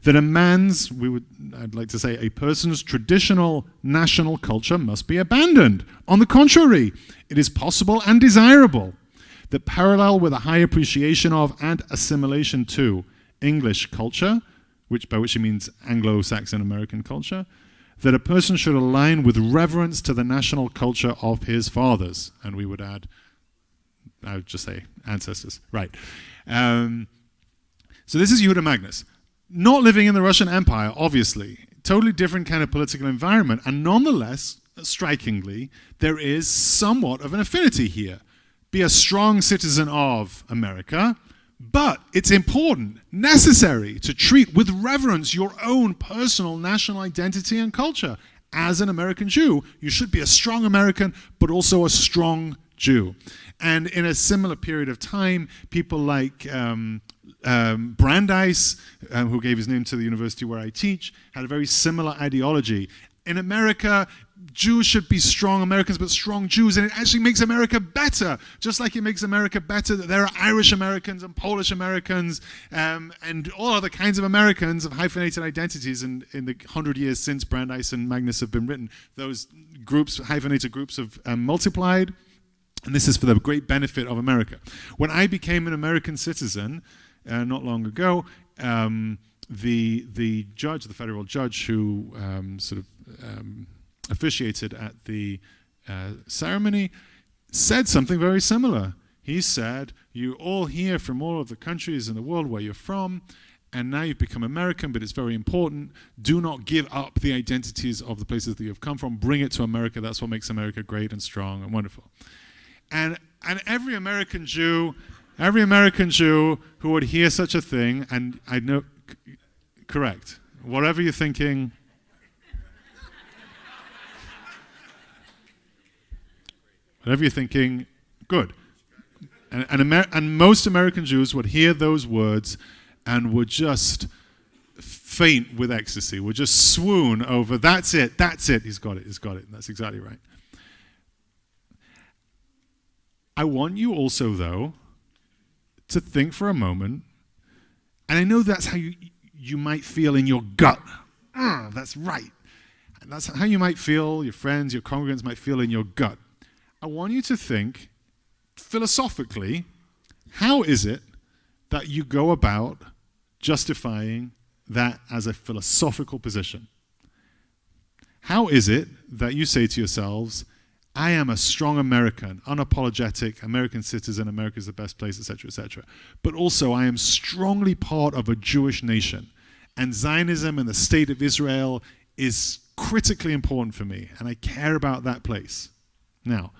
that I'd like to say, a person's traditional national culture must be abandoned. On the contrary, it is possible and desirable that parallel with a high appreciation of and assimilation to English culture, by which he means Anglo-Saxon American culture, that a person should align with reverence to the national culture of his fathers. And we would add, I would just say ancestors. Right. So this is Yehuda Magnus. Not living in the Russian Empire, obviously. Totally different kind of political environment. And nonetheless, strikingly, there is somewhat of an affinity here. Be a strong citizen of America, but it's important, necessary, to treat with reverence your own personal national identity and culture. As an American Jew, you should be a strong American, but also a strong Jew. And in a similar period of time, people like Brandeis, who gave his name to the university where I teach, had a very similar ideology. In America, Jews should be strong Americans, but strong Jews, and it actually makes America better, just like it makes America better that there are Irish Americans and Polish Americans and all other kinds of Americans of hyphenated identities. And in the 100 years since Brandeis and Magnus have been written, those groups, hyphenated groups, have multiplied, and this is for the great benefit of America. When I became an American citizen not long ago, the judge, the federal judge who officiated at the ceremony, said something very similar. He said, you all here from all of the countries in the world where you're from, and now you've become American, but it's very important. Do not give up the identities of the places that you've come from. Bring it to America. That's what makes America great and strong and wonderful. And every American Jew who would hear such a thing, and I know, correct, whatever you're thinking, good. And most American Jews would hear those words and would just faint with ecstasy, would just swoon over, that's it, he's got it, that's exactly right. I want you also, though, to think for a moment, and I know that's how you might feel in your gut. That's right. And that's how you might feel, your friends, your congregants might feel in your gut. I want you to think, philosophically, how is it that you go about justifying that as a philosophical position? How is it that you say to yourselves, I am a strong American, unapologetic American citizen, America's the best place, etc., etc. But also I am strongly part of a Jewish nation, and Zionism and the state of Israel is critically important for me, and I care about that place. Now,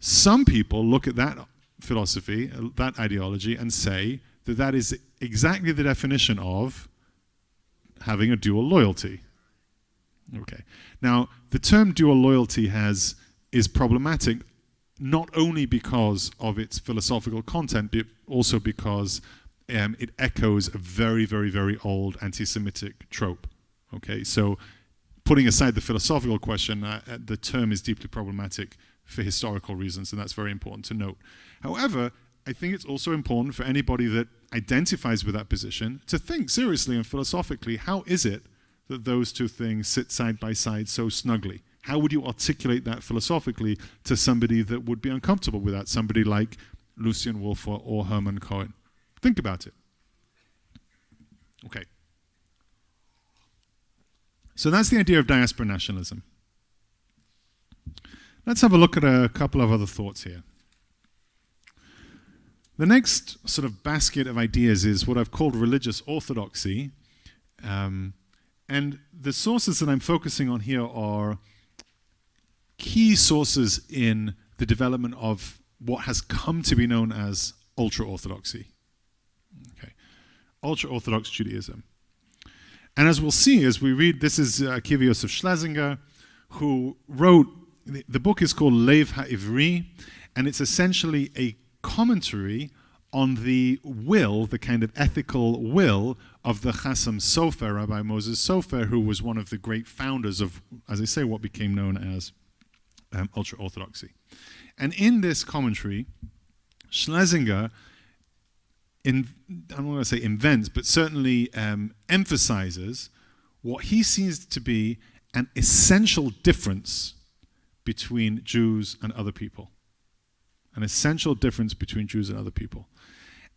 some people look at that philosophy, that ideology, and say that that is exactly the definition of having a dual loyalty. Okay. Now, the term dual loyalty is problematic not only because of its philosophical content, but also because it echoes a very, very, very old anti-Semitic trope. Okay, so putting aside the philosophical question, the term is deeply problematic for historical reasons, and that's very important to note. However, I think it's also important for anybody that identifies with that position to think seriously and philosophically, how is it that those two things sit side by side so snugly? How would you articulate that philosophically to somebody that would be uncomfortable with that, somebody like Lucien Wolf or Hermann Cohen? Think about it. Okay. So that's the idea of diaspora nationalism. Let's have a look at a couple of other thoughts here. The next sort of basket of ideas is what I've called religious orthodoxy. And the sources that I'm focusing on here are key sources in the development of what has come to be known as ultra-orthodoxy. Okay. Ultra-Orthodox Judaism. And as we'll see as we read, this is Akiva Yosef Schlesinger, who wrote, the book is called Lev HaIvri, and it's essentially a commentary on the will, the kind of ethical will of the Chassam Sofer, Rabbi Moses Sofer, who was one of the great founders of, as I say, what became known as ultra-Orthodoxy. And in this commentary, Schlesinger I don't want to say invents, but certainly emphasizes what he sees to be an essential difference between Jews and other people. An essential difference between Jews and other people.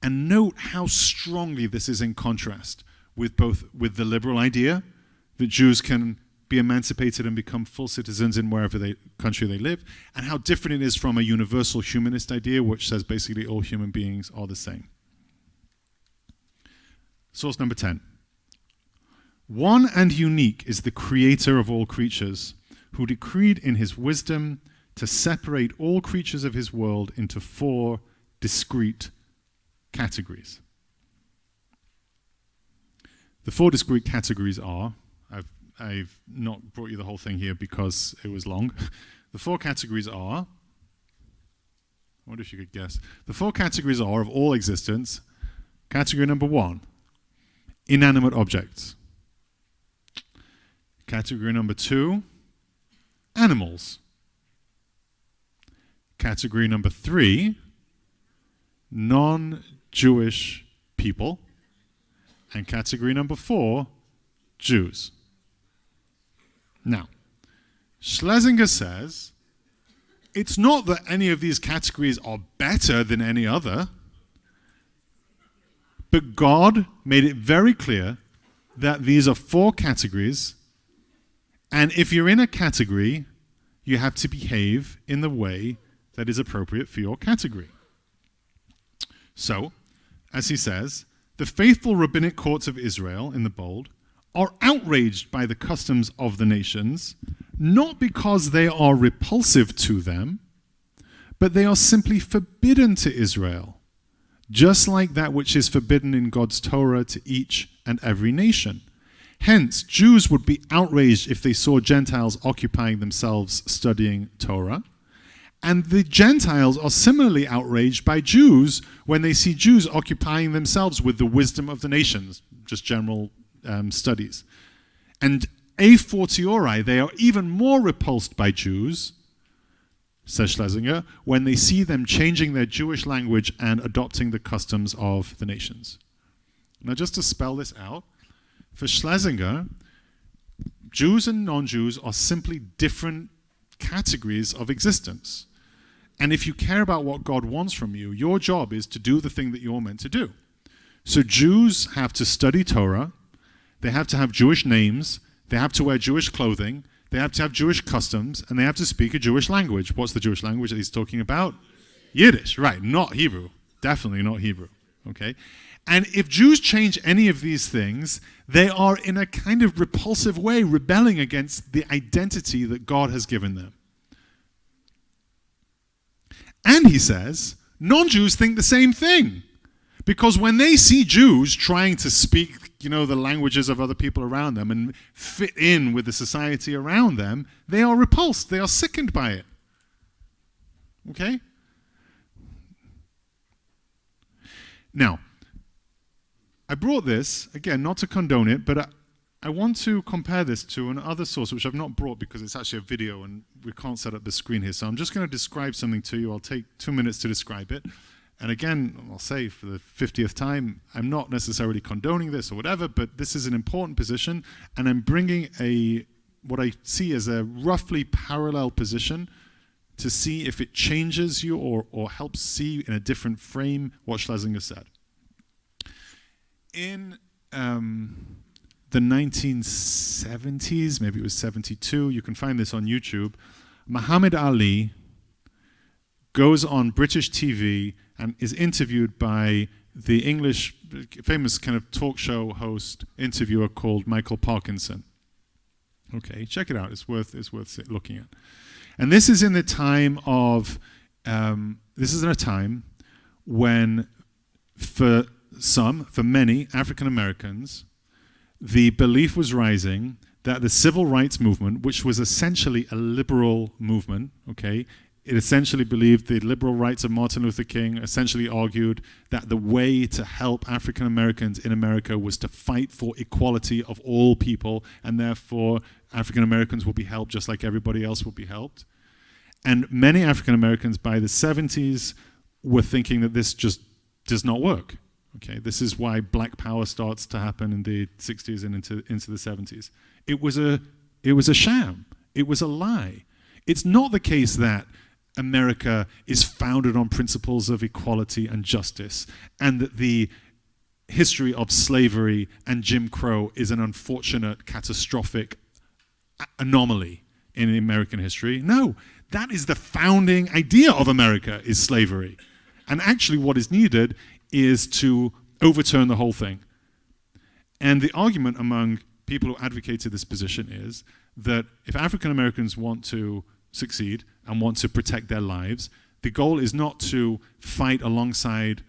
And note how strongly this is in contrast with the liberal idea that Jews can be emancipated and become full citizens in wherever country they live, and how different it is from a universal humanist idea, which says basically all human beings are the same. Source number 10. One and unique is the creator of all creatures, who decreed in his wisdom to separate all creatures of his world into 4 discrete categories. The 4 discrete categories are, I've not brought you the whole thing here because it was long. The 4 categories are, I wonder if you could guess. The 4 categories are, of all existence, category number 1, inanimate objects. Category number 2, animals. Category number 3, non-Jewish people. And category number 4, Jews. Now, Schlesinger says, it's not that any of these categories are better than any other, but God made it very clear that these are 4 categories, and if you're in a category, you have to behave in the way that is appropriate for your category. So, as he says, the faithful rabbinic courts of Israel, in the bold, are outraged by the customs of the nations, not because they are repulsive to them, but they are simply forbidden to Israel, just like that which is forbidden in God's Torah to each and every nation. Hence, Jews would be outraged if they saw Gentiles occupying themselves studying Torah, and the Gentiles are similarly outraged by Jews when they see Jews occupying themselves with the wisdom of the nations, just general studies. And a fortiori, they are even more repulsed by Jews, says Schlesinger, when they see them changing their Jewish language and adopting the customs of the nations. Now, just to spell this out, for Schlesinger, Jews and non-Jews are simply different categories of existence. And if you care about what God wants from you, your job is to do the thing that you're meant to do. So Jews have to study Torah, they have to have Jewish names, they have to wear Jewish clothing, they have to have Jewish customs, and they have to speak a Jewish language. What's the Jewish language that he's talking about? Yiddish, right, not Hebrew. Definitely not Hebrew, okay? And if Jews change any of these things, they are in a kind of repulsive way rebelling against the identity that God has given them. And he says, non-Jews think the same thing. Because when they see Jews trying to speak, the languages of other people around them and fit in with the society around them, they are repulsed. They are sickened by it. Okay? Now, I brought this, again, not to condone it, but I want to compare this to another source, which I've not brought because it's actually a video and we can't set up the screen here. So I'm just going to describe something to you. I'll take 2 minutes to describe it. And again, I'll say for the 50th time, I'm not necessarily condoning this or whatever, but this is an important position, and I'm bringing what I see as a roughly parallel position to see if it changes you or helps see in a different frame what Schlesinger said. In the 1970s, maybe it was 72, you can find this on YouTube, Muhammad Ali goes on British TV and is interviewed by the English, famous kind of talk show host, interviewer called Michael Parkinson. Okay, check it out. It's worth looking at. And this is in the time of, when for many African Americans, the belief was rising that the civil rights movement, which was essentially a liberal movement, okay, it essentially believed the liberal rights of Martin Luther King essentially argued that the way to help African Americans in America was to fight for equality of all people, and therefore African Americans will be helped just like everybody else will be helped. And many African Americans by the 70s were thinking that this just does not work. Okay, this is why Black Power starts to happen in the 60s and into the 70s. It was a sham. It was a lie. It's not the case that America is founded on principles of equality and justice, and that the history of slavery and Jim Crow is an unfortunate, catastrophic anomaly in American history. No, that is the founding idea of America, is slavery. And actually what is needed is to overturn the whole thing. And the argument among people who advocated this position is that if African Americans want to succeed and want to protect their lives, the goal is not to fight alongside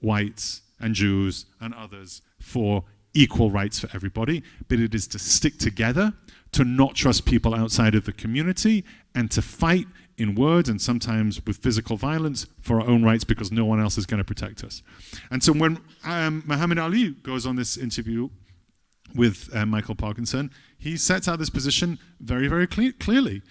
whites and Jews and others for equal rights for everybody, but it is to stick together, to not trust people outside of the community, and to fight in words and sometimes with physical violence for our own rights because no one else is going to protect us. And so when Muhammad Ali goes on this interview with Michael Parkinson, he sets out this position very, very clearly.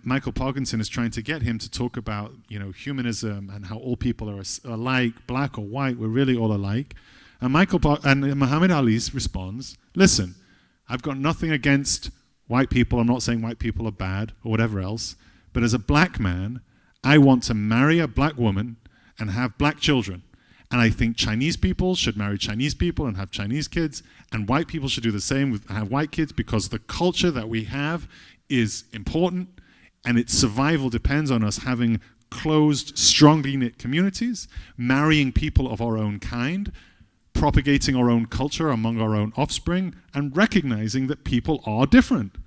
Michael Parkinson is trying to get him to talk about, humanism and how all people are alike, black or white, we're really all alike. And Muhammad Ali responds, listen, I've got nothing against white people. I'm not saying white people are bad or whatever else. But as a black man, I want to marry a black woman and have black children. And I think Chinese people should marry Chinese people and have Chinese kids. And white people should do the same, have white kids, because the culture that we have is important. And its survival depends on us having closed, strongly knit communities, marrying people of our own kind, propagating our own culture among our own offspring, and recognizing that people are different.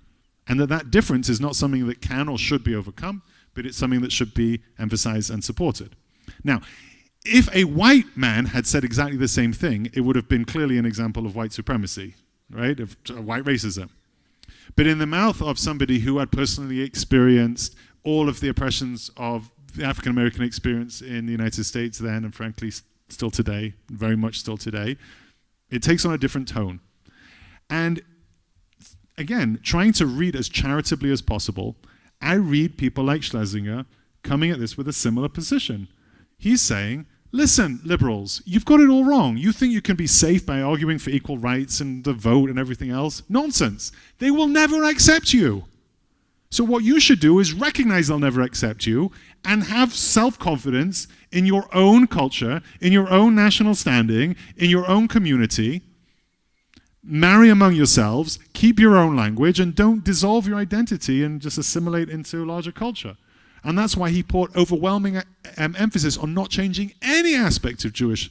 And that difference is not something that can or should be overcome, but it's something that should be emphasized and supported. Now, if a white man had said exactly the same thing, it would have been clearly an example of white supremacy, right, of white racism. But in the mouth of somebody who had personally experienced all of the oppressions of the African American experience in the United States then, and frankly still today, very much still today, it takes on a different tone. And again, trying to read as charitably as possible, I read people like Schlesinger coming at this with a similar position. He's saying, listen, liberals, you've got it all wrong. You think you can be safe by arguing for equal rights and the vote and everything else? Nonsense. They will never accept you. So what you should do is recognize they'll never accept you and have self-confidence in your own culture, in your own national standing, in your own community. Marry among yourselves, keep your own language, and don't dissolve your identity and just assimilate into larger culture. And that's why he put overwhelming emphasis on not changing any aspect of Jewish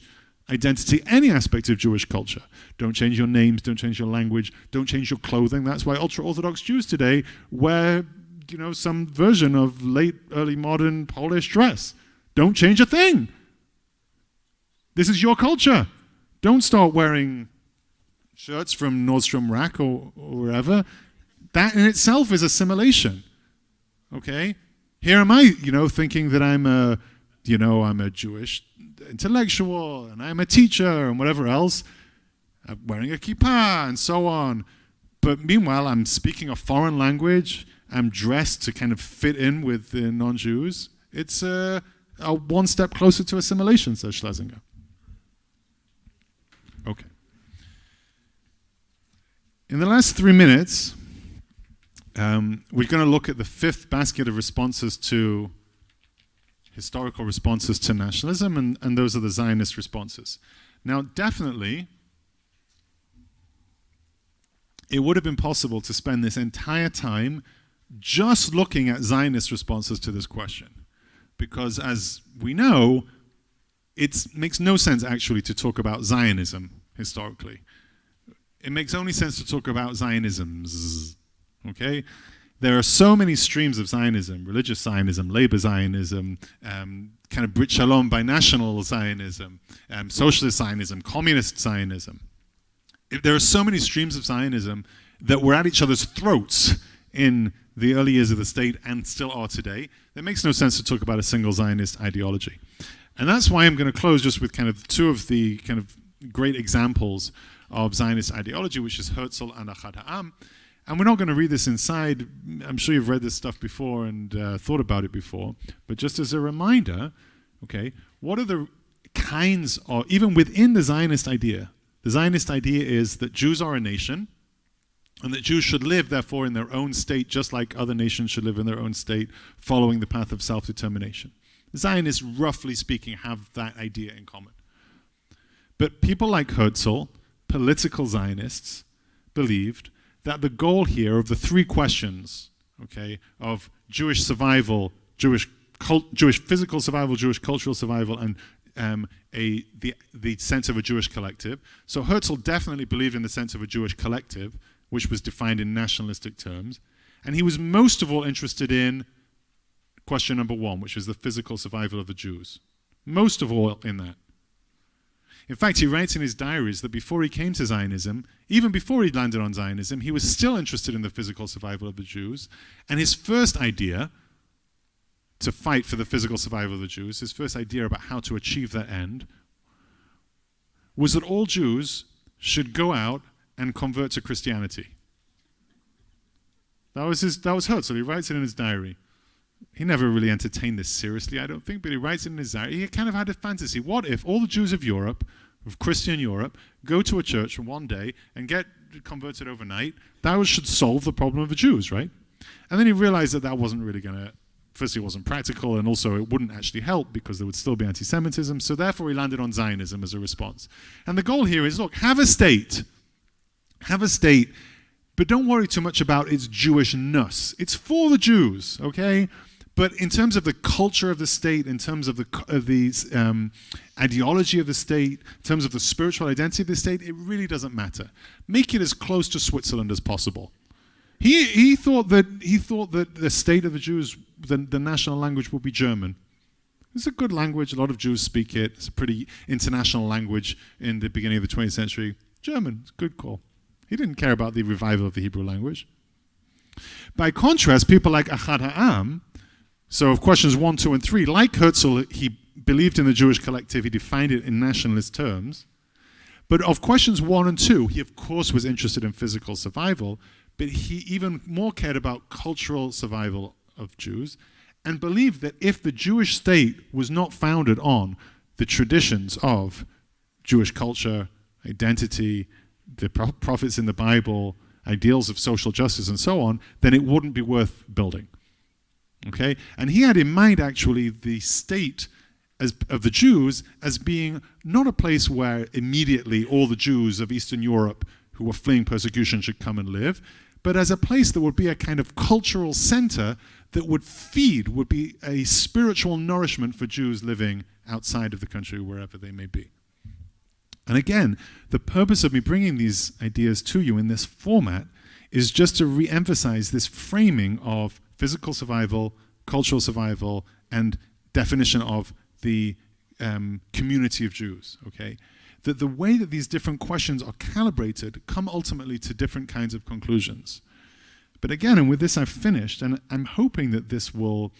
identity, any aspect of Jewish culture. Don't change your names, don't change your language, don't change your clothing. That's why ultra-Orthodox Jews today wear, some version of late, early modern Polish dress. Don't change a thing. This is your culture. Don't start wearing shirts from Nordstrom Rack or wherever. That in itself is assimilation. Okay? Here am I, thinking that I'm a Jewish intellectual and I'm a teacher and whatever else. I'm wearing a kippah and so on. But meanwhile, I'm speaking a foreign language. I'm dressed to kind of fit in with the non-Jews. It's a one step closer to assimilation, says Schlesinger. Okay. In the last 3 minutes, we're going to look at the fifth basket of responses to historical responses to nationalism, and those are the Zionist responses. Now, definitely, it would have been possible to spend this entire time just looking at Zionist responses to this question, because as we know, it makes no sense actually to talk about Zionism historically. It makes only sense to talk about Zionisms, okay? There are so many streams of Zionism: religious Zionism, labor Zionism, kind of Brit Shalom binational Zionism, socialist Zionism, communist Zionism. There are so many streams of Zionism that were at each other's throats in the early years of the state and still are today. It makes no sense to talk about a single Zionist ideology. And that's why I'm going to close just with kind of two of the kind of great examples of Zionist ideology, which is Herzl and Achad Ha'am. And we're not going to read this inside. I'm sure you've read this stuff before and thought about it before. But just as a reminder, okay, what are the kinds of, even within the Zionist idea is that Jews are a nation, and that Jews should live, therefore, in their own state, just like other nations should live in their own state, following the path of self-determination. Zionists, roughly speaking, have that idea in common. But people like Herzl, political Zionists, believed that the goal here of the three questions, okay, of Jewish survival, Jewish physical survival, Jewish cultural survival, and the sense of a Jewish collective. So Herzl definitely believed in the sense of a Jewish collective, which was defined in nationalistic terms. And he was most of all interested in question number one, which was the physical survival of the Jews. Most of all in that. In fact, he writes in his diaries that before he came to Zionism, even before he landed on Zionism, he was still interested in the physical survival of the Jews. And his first idea to fight for the physical survival of the Jews, his first idea about how to achieve that end, was that all Jews should go out and convert to Christianity. That was Herzl. He writes it in his diary. He never really entertained this seriously, I don't think, but he writes it in his diary. He kind of had a fantasy. What if all the Jews of Europe, of Christian Europe, go to a church one day and get converted overnight? That should solve the problem of the Jews, right? And then he realized that wasn't really going to, firstly, it wasn't practical, and also it wouldn't actually help because there would still be anti-Semitism. So therefore, he landed on Zionism as a response. And the goal here is, look, have a state, but don't worry too much about its Jewishness. It's for the Jews, okay? But in terms of the culture of the state, in terms of the ideology of the state, in terms of the spiritual identity of the state, it really doesn't matter. Make it as close to Switzerland as possible. He thought that the state of the Jews, the national language, would be German. It's a good language. A lot of Jews speak it. It's a pretty international language in the beginning of the 20th century. German, it's a good call. He didn't care about the revival of the Hebrew language. By contrast, people like Achad Ha'am, so of questions 1, 2, and 3, like Herzl, he believed in the Jewish collective. He defined it in nationalist terms. But of questions 1 and 2, he of course was interested in physical survival, but he even more cared about cultural survival of Jews, and believed that if the Jewish state was not founded on the traditions of Jewish culture, identity, the prophets in the Bible, ideals of social justice, and so on, then it wouldn't be worth building. Okay? And he had in mind, actually, the state of the Jews as being not a place where immediately all the Jews of Eastern Europe who were fleeing persecution should come and live, but as a place that would be a kind of cultural center that would be a spiritual nourishment for Jews living outside of the country, wherever they may be. And again, the purpose of me bringing these ideas to you in this format is just to re-emphasize this framing of physical survival, cultural survival, and definition of the community of Jews, okay? That the way that these different questions are calibrated come ultimately to different kinds of conclusions. But again, and with this I've finished, and I'm hoping that this will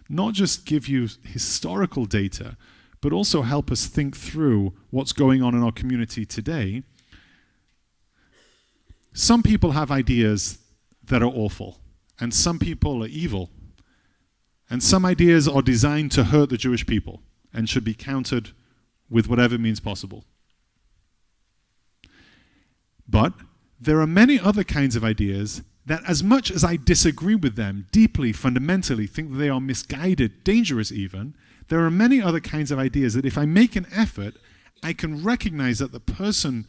not just give you historical data, but also help us think through what's going on in our community today. Some people have ideas that are awful, and some people are evil, and some ideas are designed to hurt the Jewish people and should be countered with whatever means possible. But there are many other kinds of ideas that, as much as I disagree with them deeply, fundamentally, think that they are misguided, dangerous even, there are many other kinds of ideas that if I make an effort, I can recognize that the person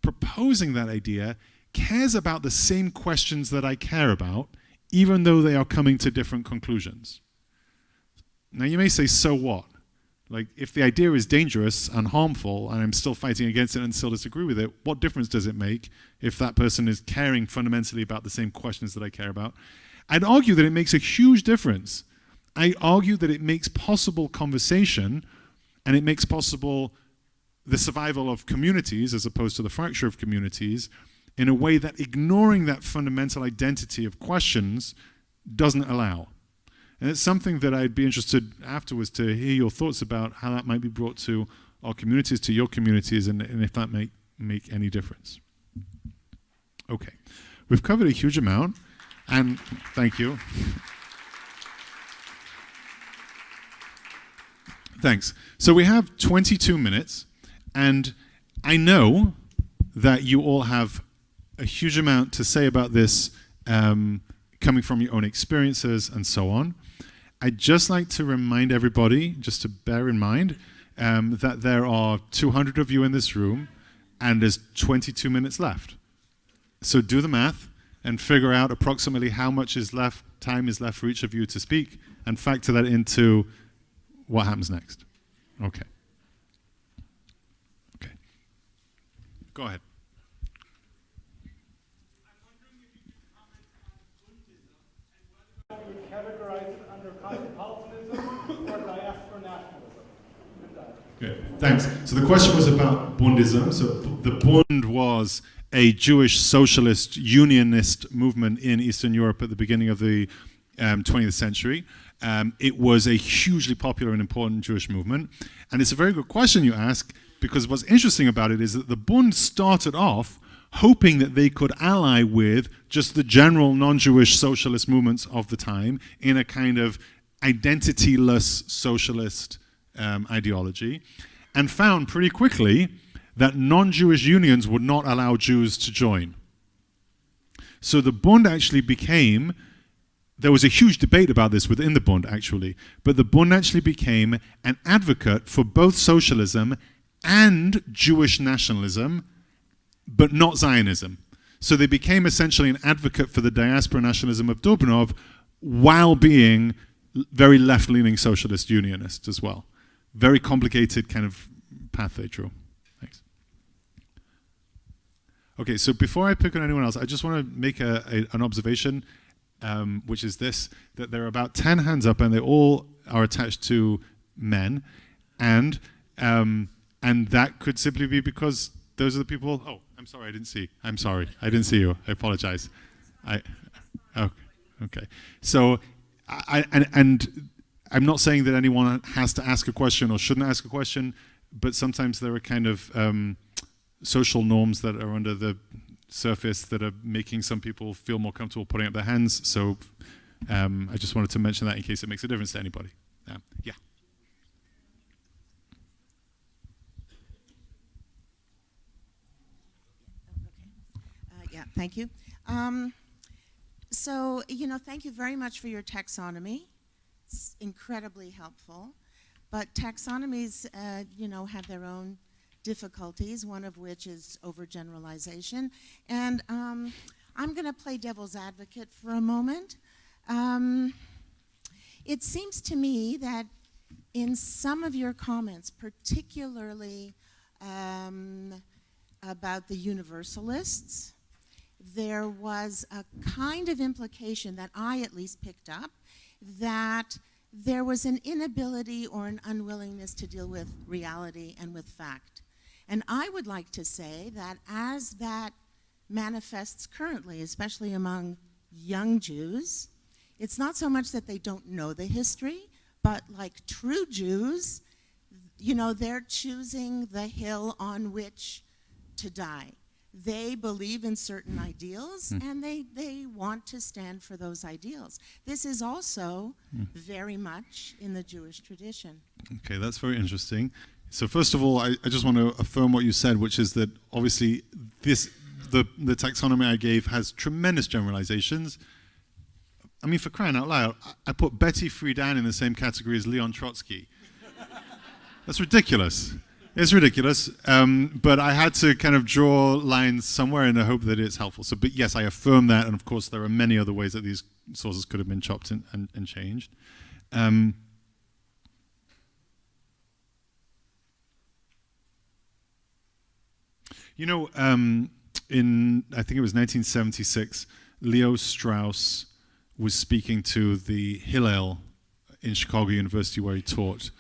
proposing that idea cares about the same questions that I care about, even though they are coming to different conclusions. Now you may say, so what? Like, if the idea is dangerous and harmful and I'm still fighting against it and still disagree with it, what difference does it make if that person is caring fundamentally about the same questions that I care about? I'd argue that it makes a huge difference. I argue that it makes possible conversation, and it makes possible the survival of communities as opposed to the fracture of communities in a way that ignoring that fundamental identity of questions doesn't allow. And it's something that I'd be interested afterwards to hear your thoughts about how that might be brought to our communities, to your communities, and if that might make any difference. Okay. We've covered a huge amount, and thank you. Thanks. So we have 22 minutes, and I know that you all have a huge amount to say about this, coming from your own experiences and so on. I'd just like to remind everybody, just to bear in mind, that there are 200 of you in this room, and there's 22 minutes left. So do the math and figure out approximately how much time is left for each of you to speak, and factor that into what happens next. Okay. Okay. Go ahead. I'm wondering if you could comment on Bundism and whether you would categorize it under cosmopolitanism or diaspora nationalism. Good. Thanks. So the question was about Bundism. So the Bund was a Jewish socialist unionist movement in Eastern Europe at the beginning of the 20th century. It was a hugely popular and important Jewish movement. And it's a very good question you ask, because what's interesting about it is that the Bund started off hoping that they could ally with just the general non-Jewish socialist movements of the time in a kind of identityless socialist ideology, and found pretty quickly that non-Jewish unions would not allow Jews to join. So the Bund actually became, there was a huge debate about this within the Bund actually, but the Bund actually became an advocate for both socialism and Jewish nationalism, but not Zionism. So they became essentially an advocate for the diaspora nationalism of Dubnov while being very left-leaning socialist unionists as well. Very complicated kind of path they drew. Thanks. Okay, so before I pick on anyone else, I just want to make an observation, which is this, that there are about 10 hands up and they all are attached to men, and that could simply be because those are the people, oh, I'm sorry, I didn't see. I'm sorry, I didn't see you. I apologize. Okay. So, I'm not saying that anyone has to ask a question or shouldn't ask a question, but sometimes there are kind of social norms that are under the surface that are making some people feel more comfortable putting up their hands. So I just wanted to mention that in case it makes a difference to anybody. Yeah. Thank you. So, thank you very much for your taxonomy. It's incredibly helpful. But taxonomies, have their own difficulties, one of which is overgeneralization. And I'm going to play devil's advocate for a moment. It seems to me that in some of your comments, particularly about the universalists, there was a kind of implication that I at least picked up that there was an inability or an unwillingness to deal with reality and with fact. And I would like to say that as that manifests currently, especially among young Jews, it's not so much that they don't know the history, but like true Jews, they're choosing the hill on which to die. They believe in certain ideals, and they want to stand for those ideals. This is also very much in the Jewish tradition. Okay, that's very interesting. So first of all, I just want to affirm what you said, which is that obviously the taxonomy I gave has tremendous generalizations. I mean, for crying out loud, I put Betty Friedan in the same category as Leon Trotsky. That's ridiculous. It's ridiculous, but I had to kind of draw lines somewhere in the hope that it's helpful. So, but yes, I affirm that, and of course there are many other ways that these sources could have been chopped and changed. In, I think it was 1976, Leo Strauss was speaking to the Hillel in Chicago University where he taught.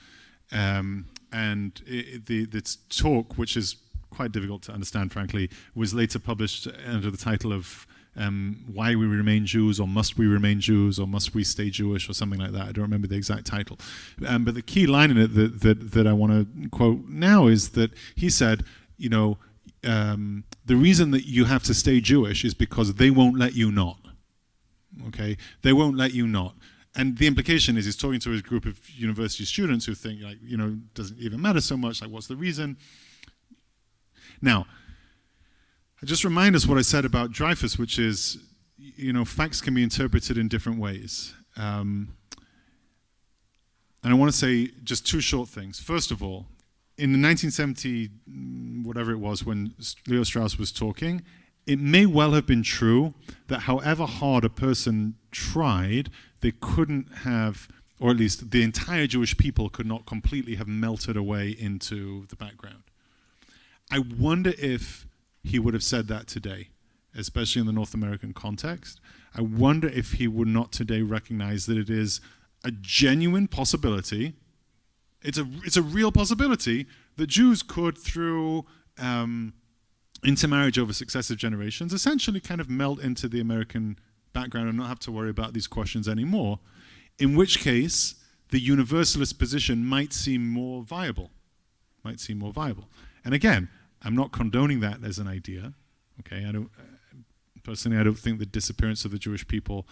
And the talk, which is quite difficult to understand, frankly, was later published under the title of Why We Remain Jews, or Must We Remain Jews, or Must We Stay Jewish, or something like that. I don't remember the exact title. But the key line in it that I want to quote now is that he said, the reason that you have to stay Jewish is because they won't let you not. Okay? They won't let you not. and the implication is he's talking to a group of university students who think, like, doesn't even matter so much, like, what's the reason? Now, I just remind us what I said about Dreyfus, which is, facts can be interpreted in different ways. And I want to say just two short things. First of all, in the 1970, whatever it was, when Leo Strauss was talking, it may well have been true that however hard a person tried, they couldn't have, or at least the entire Jewish people could not completely have melted away into the background. I wonder if he would have said that today, especially in the North American context. I wonder if he would not today recognize that it is a genuine possibility. It's a real possibility that Jews could, through intermarriage over successive generations, essentially kind of melt into the American background and not have to worry about these questions anymore, in which case the universalist position might seem more viable. And again, I'm not condoning that as an idea. Okay, I don't think the disappearance of the Jewish people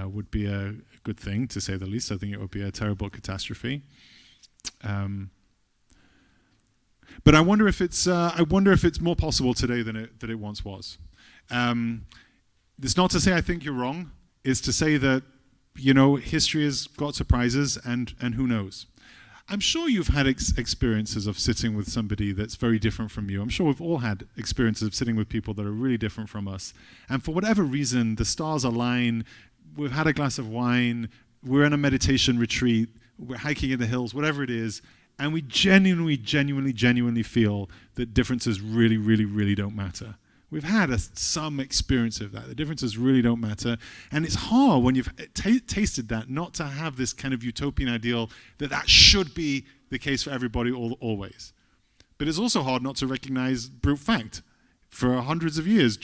would be a good thing, to say the least. I think it would be a terrible catastrophe. But I wonder if it's more possible today than it once was. It's not to say I think you're wrong. It's to say that history has got surprises, and who knows. I'm sure you've had experiences of sitting with somebody that's very different from you. I'm sure we've all had experiences of sitting with people that are really different from us. And for whatever reason, the stars align. We've had a glass of wine. We're in a meditation retreat. We're hiking in the hills, whatever it is. And we genuinely feel that differences really, really, really don't matter. We've had some experience of that. The differences really don't matter. And it's hard when you've tasted that not to have this kind of utopian ideal that should be the case for everybody always. But it's also hard not to recognize brute fact. For hundreds of years,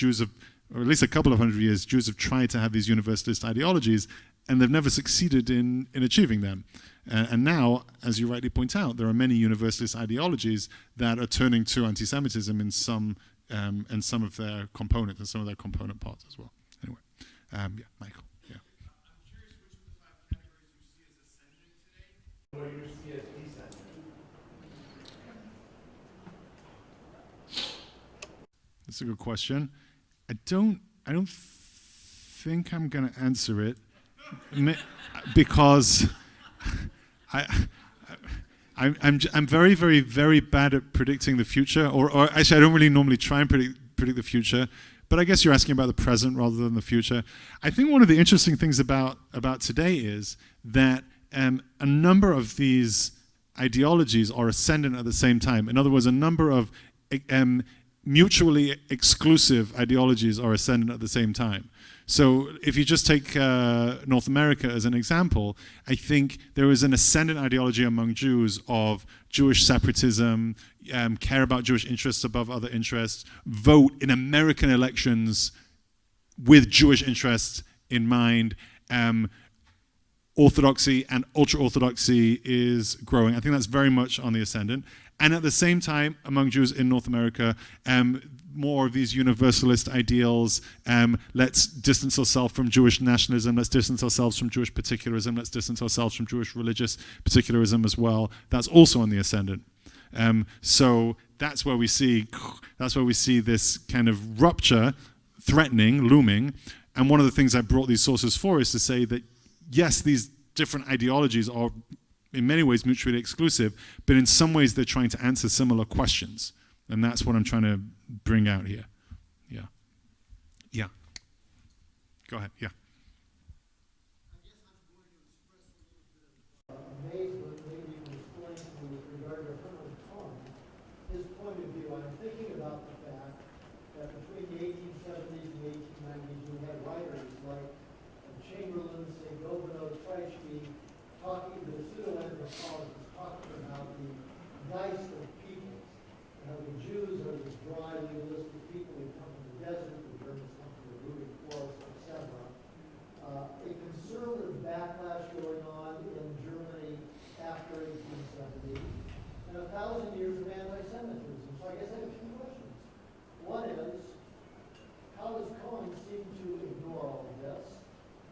or at least a couple of hundred years, Jews have tried to have these universalist ideologies, and they've never succeeded in achieving them. And now, as you rightly point out, there are many universalist ideologies that are turning to anti-Semitism in some of their components and some of their component parts as well. Anyway, Michael. Yeah. I'm curious which of the 5 categories you see as ascendant today, or you see as descendant. That's a good question. I don't think I'm going to answer it because I'm very, very, very bad at predicting the future, or actually I don't really normally try and predict the future, but I guess you're asking about the present rather than the future. I think one of the interesting things about today is that a number of these ideologies are ascendant at the same time. In other words, a number of mutually exclusive ideologies are ascendant at the same time. So if you just take North America as an example, I think there is an ascendant ideology among Jews of Jewish separatism, care about Jewish interests above other interests, vote in American elections with Jewish interests in mind. Orthodoxy and ultra-Orthodoxy is growing. I think that's very much on the ascendant. And at the same time, among Jews in North America, more of these universalist ideals, let's distance ourselves from Jewish nationalism, let's distance ourselves from Jewish particularism, let's distance ourselves from Jewish religious particularism as well. That's also on the ascendant. So that's where we see this kind of rupture threatening, looming. And one of the things I brought these sources for is to say that, yes, these different ideologies are in many ways mutually exclusive, but in some ways they're trying to answer similar questions. And that's what I'm trying to bring out here. Yeah. Yeah. Go ahead. Yeah. I guess I'm going to express a little bit of amazement, maybe explain to me with regard to Herman Kahn, his point of view. I'm thinking about the fact that between the 1870s and the 1890s, you had writers like Chamberlain, say, Gobineau, Kreisky, talking, the pseudo-anthropologists talking about the dice of peoples. The Jews are these dry, legalistic people who come from the desert, the Germans come from the rooted forest, etc. A conservative backlash going on in Germany after 1870, and 1,000 years of anti-Semitism. So I guess I have a few questions. One is, how does Cohen seem to ignore all of this?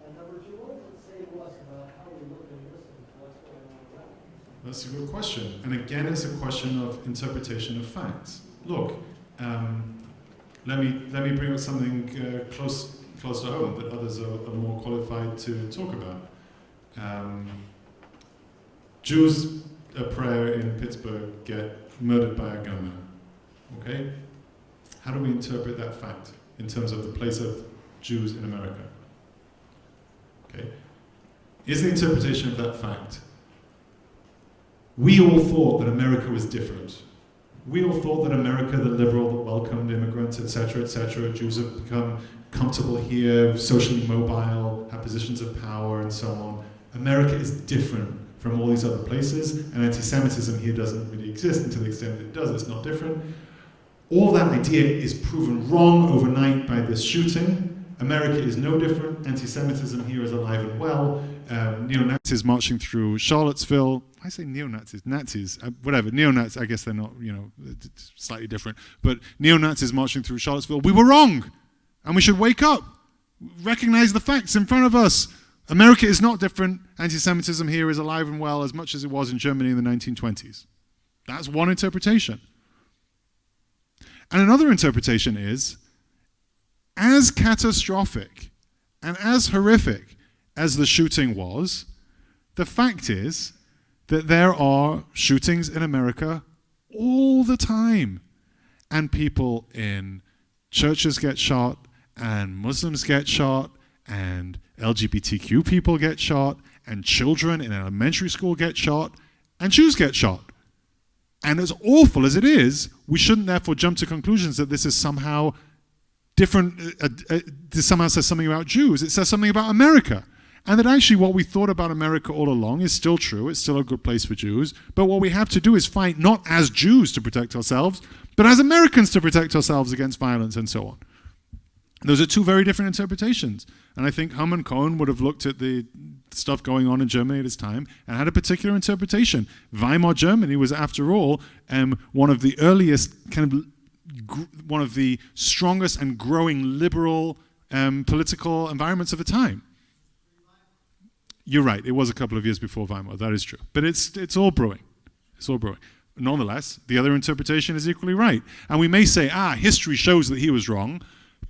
And number two, what does it say to us about how That's a good question. And again, it's a question of interpretation of facts. Look, let me bring up something close to home that others are more qualified to talk about. Jews at prayer in Pittsburgh get murdered by a gunman. Okay? How do we interpret that fact in terms of the place of Jews in America? Okay? Is the interpretation of that fact, we all thought that America was different. We all thought that America, the liberal that welcomed immigrants, etc., Jews have become comfortable here, socially mobile, have positions of power, and so on. America is different from all these other places, and anti-Semitism here doesn't really exist, and to the extent that it does, it's not different. All that idea is proven wrong overnight by this shooting. America is no different. Anti-Semitism here is alive and well. Neo-Nazis marching through Charlottesville. I say neo-Nazis, Nazis, whatever. Neo-Nazis, I guess they're not, it's slightly different. But neo-Nazis marching through Charlottesville, we were wrong. And we should wake up, recognize the facts in front of us. America is not different. Anti-Semitism here is alive and well as much as it was in Germany in the 1920s. That's one interpretation. And another interpretation is, as catastrophic and as horrific as the shooting was, the fact is that there are shootings in America all the time. And people in churches get shot, and Muslims get shot, and LGBTQ people get shot, and children in elementary school get shot, and Jews get shot. And as awful as it is, we shouldn't therefore jump to conclusions that this is somehow different, this somehow says something about Jews. It says something about America. And that actually what we thought about America all along is still true. It's still a good place for Jews. But what we have to do is fight not as Jews to protect ourselves, but as Americans to protect ourselves against violence and so on. Those are two very different interpretations. And I think Hermann Cohen would have looked at the stuff going on in Germany at his time and had a particular interpretation. Weimar Germany was, after all, one of the earliest, one of the strongest and growing liberal political environments of the time. You're right, it was a couple of years before Weimar, that is true. But it's all brewing. It's all brewing. Nonetheless, the other interpretation is equally right. And we may say, history shows that he was wrong,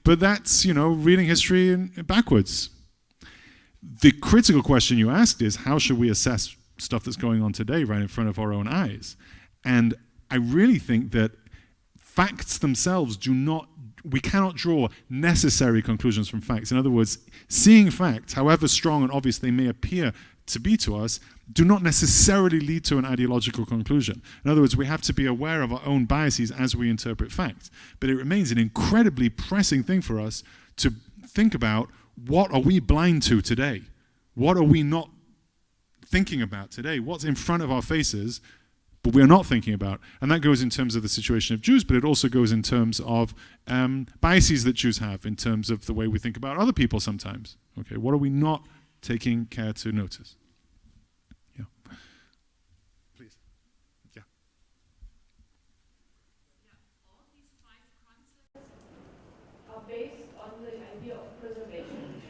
but that's, reading history backwards. The critical question you asked is, how should we assess stuff that's going on today right in front of our own eyes? And I really think that facts themselves we cannot draw necessary conclusions from facts. In other words, seeing facts, however strong and obvious they may appear to be to us, do not necessarily lead to an ideological conclusion. In other words, we have to be aware of our own biases as we interpret facts. But it remains an incredibly pressing thing for us to think about, what are we blind to today? What are we not thinking about today? What's in front of our faces, but we're not thinking about? And that goes in terms of the situation of Jews, but it also goes in terms of biases that Jews have, in terms of the way we think about other people sometimes. Okay, what are we not taking care to notice? Yeah. Please. Yeah. All these 5 concepts are based on the idea of preservation.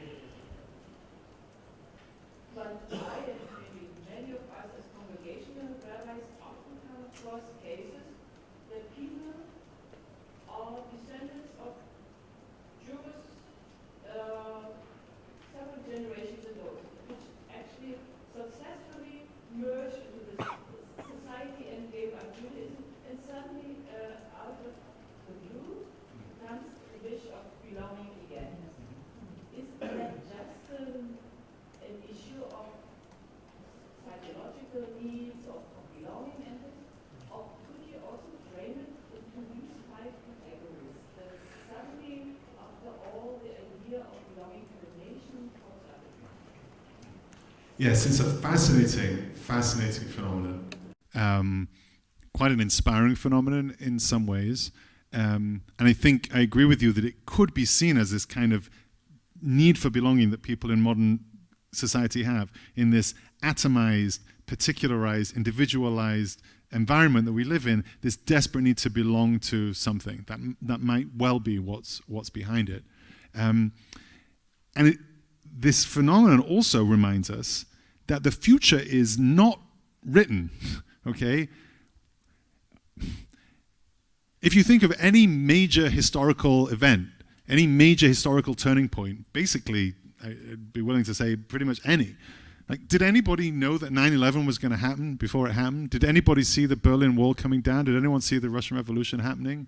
But I and maybe many of us as congregational rabbis often come across cases that people are descendants of Jews several generations ago, which actually successfully merged into the society and gave up Judaism, and suddenly out of the blue comes the wish of belonging again. Is that just an issue of psychological needs, of belonging, and or could you also frame it into these 5 categories? That suddenly, after all, the idea of belonging to the nation pops up. Yes, it's a fascinating phenomenon. Quite an inspiring phenomenon in some ways. And I think I agree with you that it could be seen as this kind of need for belonging that people in modern society have, in this atomized, particularized, individualized environment that we live in, this desperate need to belong to something. That might well be what's behind it. This phenomenon also reminds us that the future is not written, okay? If you think of any major historical event, any major historical turning point, basically, I'd be willing to say pretty much any. Like, did anybody know that 9/11 was going to happen before it happened? Did anybody see the Berlin Wall coming down? Did anyone see the Russian Revolution happening?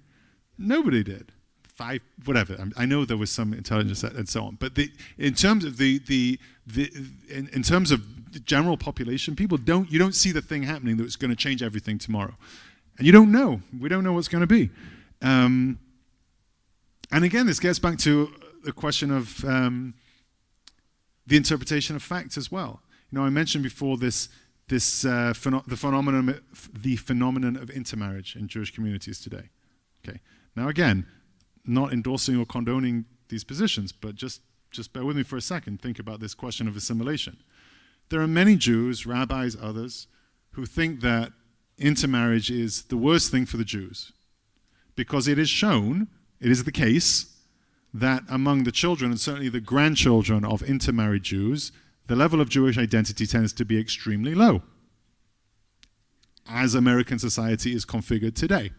Nobody did. Whatever. I know there was some intelligence and so on, but in terms of in terms of the general population, you don't see the thing happening that's going to change everything tomorrow, and you don't know. We don't know what's going to be. And again, this gets back to the question of the interpretation of facts as well. You know, I mentioned before the phenomenon of intermarriage in Jewish communities today. Okay. Now again, not endorsing or condoning these positions, but just bear with me for a second. Think about this question of assimilation. There are many Jews, rabbis, others, who think that intermarriage is the worst thing for the Jews, because it is shown, it is the case, that among the children, and certainly the grandchildren of intermarried Jews, the level of Jewish identity tends to be extremely low, as American society is configured today.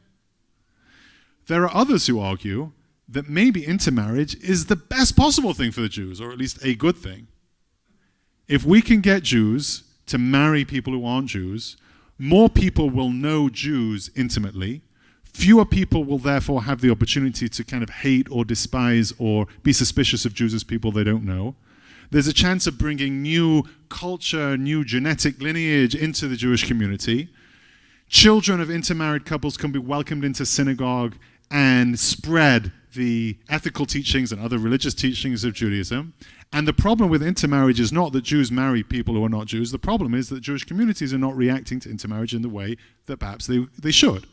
There are others who argue that maybe intermarriage is the best possible thing for the Jews, or at least a good thing. If we can get Jews to marry people who aren't Jews, more people will know Jews intimately. Fewer people will therefore have the opportunity to kind of hate or despise or be suspicious of Jews as people they don't know. There's a chance of bringing new culture, new genetic lineage into the Jewish community. Children of intermarried couples can be welcomed into synagogue and spread the ethical teachings and other religious teachings of Judaism. And the problem with intermarriage is not that Jews marry people who are not Jews. The problem is that Jewish communities are not reacting to intermarriage in the way that perhaps they should.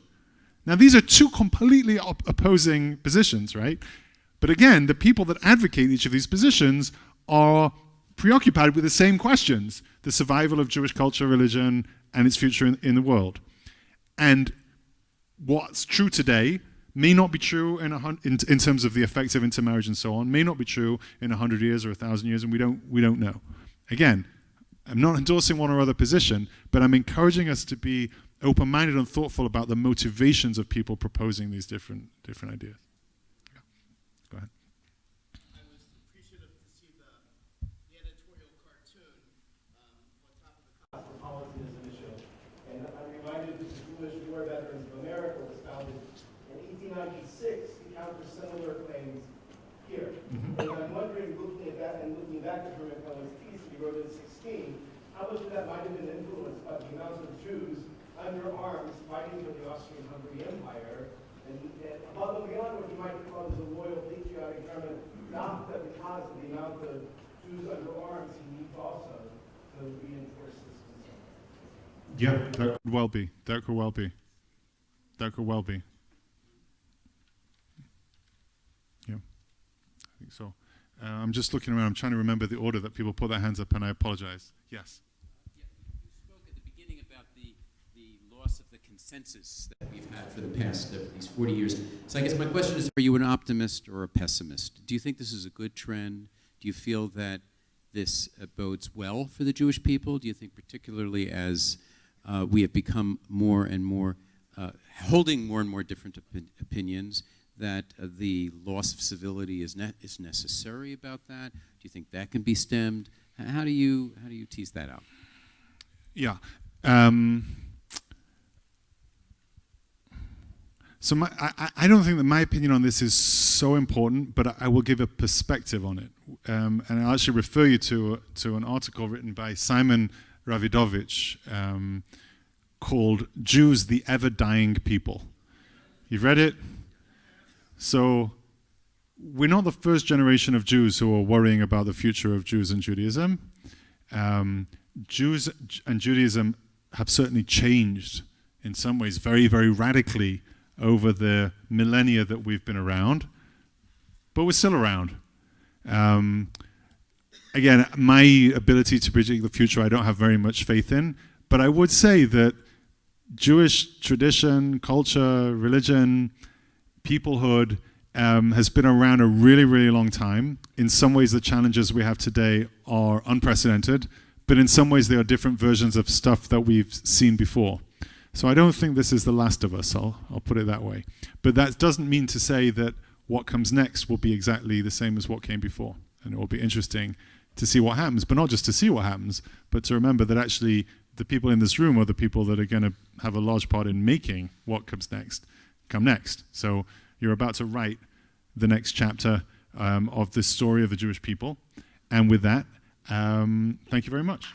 Now, these are two completely opposing positions, right? But again, the people that advocate each of these positions are preoccupied with the same questions: the survival of Jewish culture, religion, and its future in the world. And what's true today may not be true in terms of the effects of intermarriage and so on, may not be true in 100 years or 1,000 years, and we don't know. Again, I'm not endorsing one or other position, but I'm encouraging us to be open-minded and thoughtful about the motivations of people proposing these different ideas. Yeah. Go ahead. I was appreciative to see the editorial cartoon on top of the cosmopolitanism issue. And I'm reminded that the Jewish War Veterans of America was founded in 1896 to counter similar claims here. And I'm wondering, looking at that and looking back at Herman Keller's piece that he wrote in 16, how much of that might have been influenced by the amount of Jews under arms fighting for the Austrian-Hungary Empire, and above and beyond what you might call as a loyal patriotic German, not that because of the amount of Jews under arms, he needs also to reinforce this concern. Yeah, that could well be. That could well be. That could well be. Yeah, I think so. I'm just looking around. I'm trying to remember the order that people put their hands up, and I apologize. Yes. Yeah, you spoke at the beginning about the loss of the consensus that we've had for the past these 40 years. So I guess my question is, are you an optimist or a pessimist? Do you think this is a good trend? Do you feel that this bodes well for the Jewish people? Do you think particularly as we have become more and more, holding more and more different opinions, that the loss of civility is necessary about that? Do you think that can be stemmed? How do you tease that out? Yeah. So I don't think that my opinion on this is so important, but I will give a perspective on it. And I'll actually refer you to an article written by Simon Ravidovich called Jews, the Ever-Dying People. You've read it? So we're not the first generation of Jews who are worrying about the future of Jews and Judaism. Jews and Judaism have certainly changed in some ways very, very radically over the millennia that we've been around, but we're still around. Again, my ability to predict the future I don't have very much faith in, but I would say that Jewish tradition, culture, religion, peoplehood has been around a really, really long time. In some ways, the challenges we have today are unprecedented, but in some ways they are different versions of stuff that we've seen before. So I don't think this is the last of us, I'll put it that way. But that doesn't mean to say that what comes next will be exactly the same as what came before. And it will be interesting to see what happens, but not just to see what happens, but to remember that actually the people in this room are the people that are going to have a large part in making what comes next come next. So you're about to write the next chapter of the story of the Jewish people. And with that, thank you very much.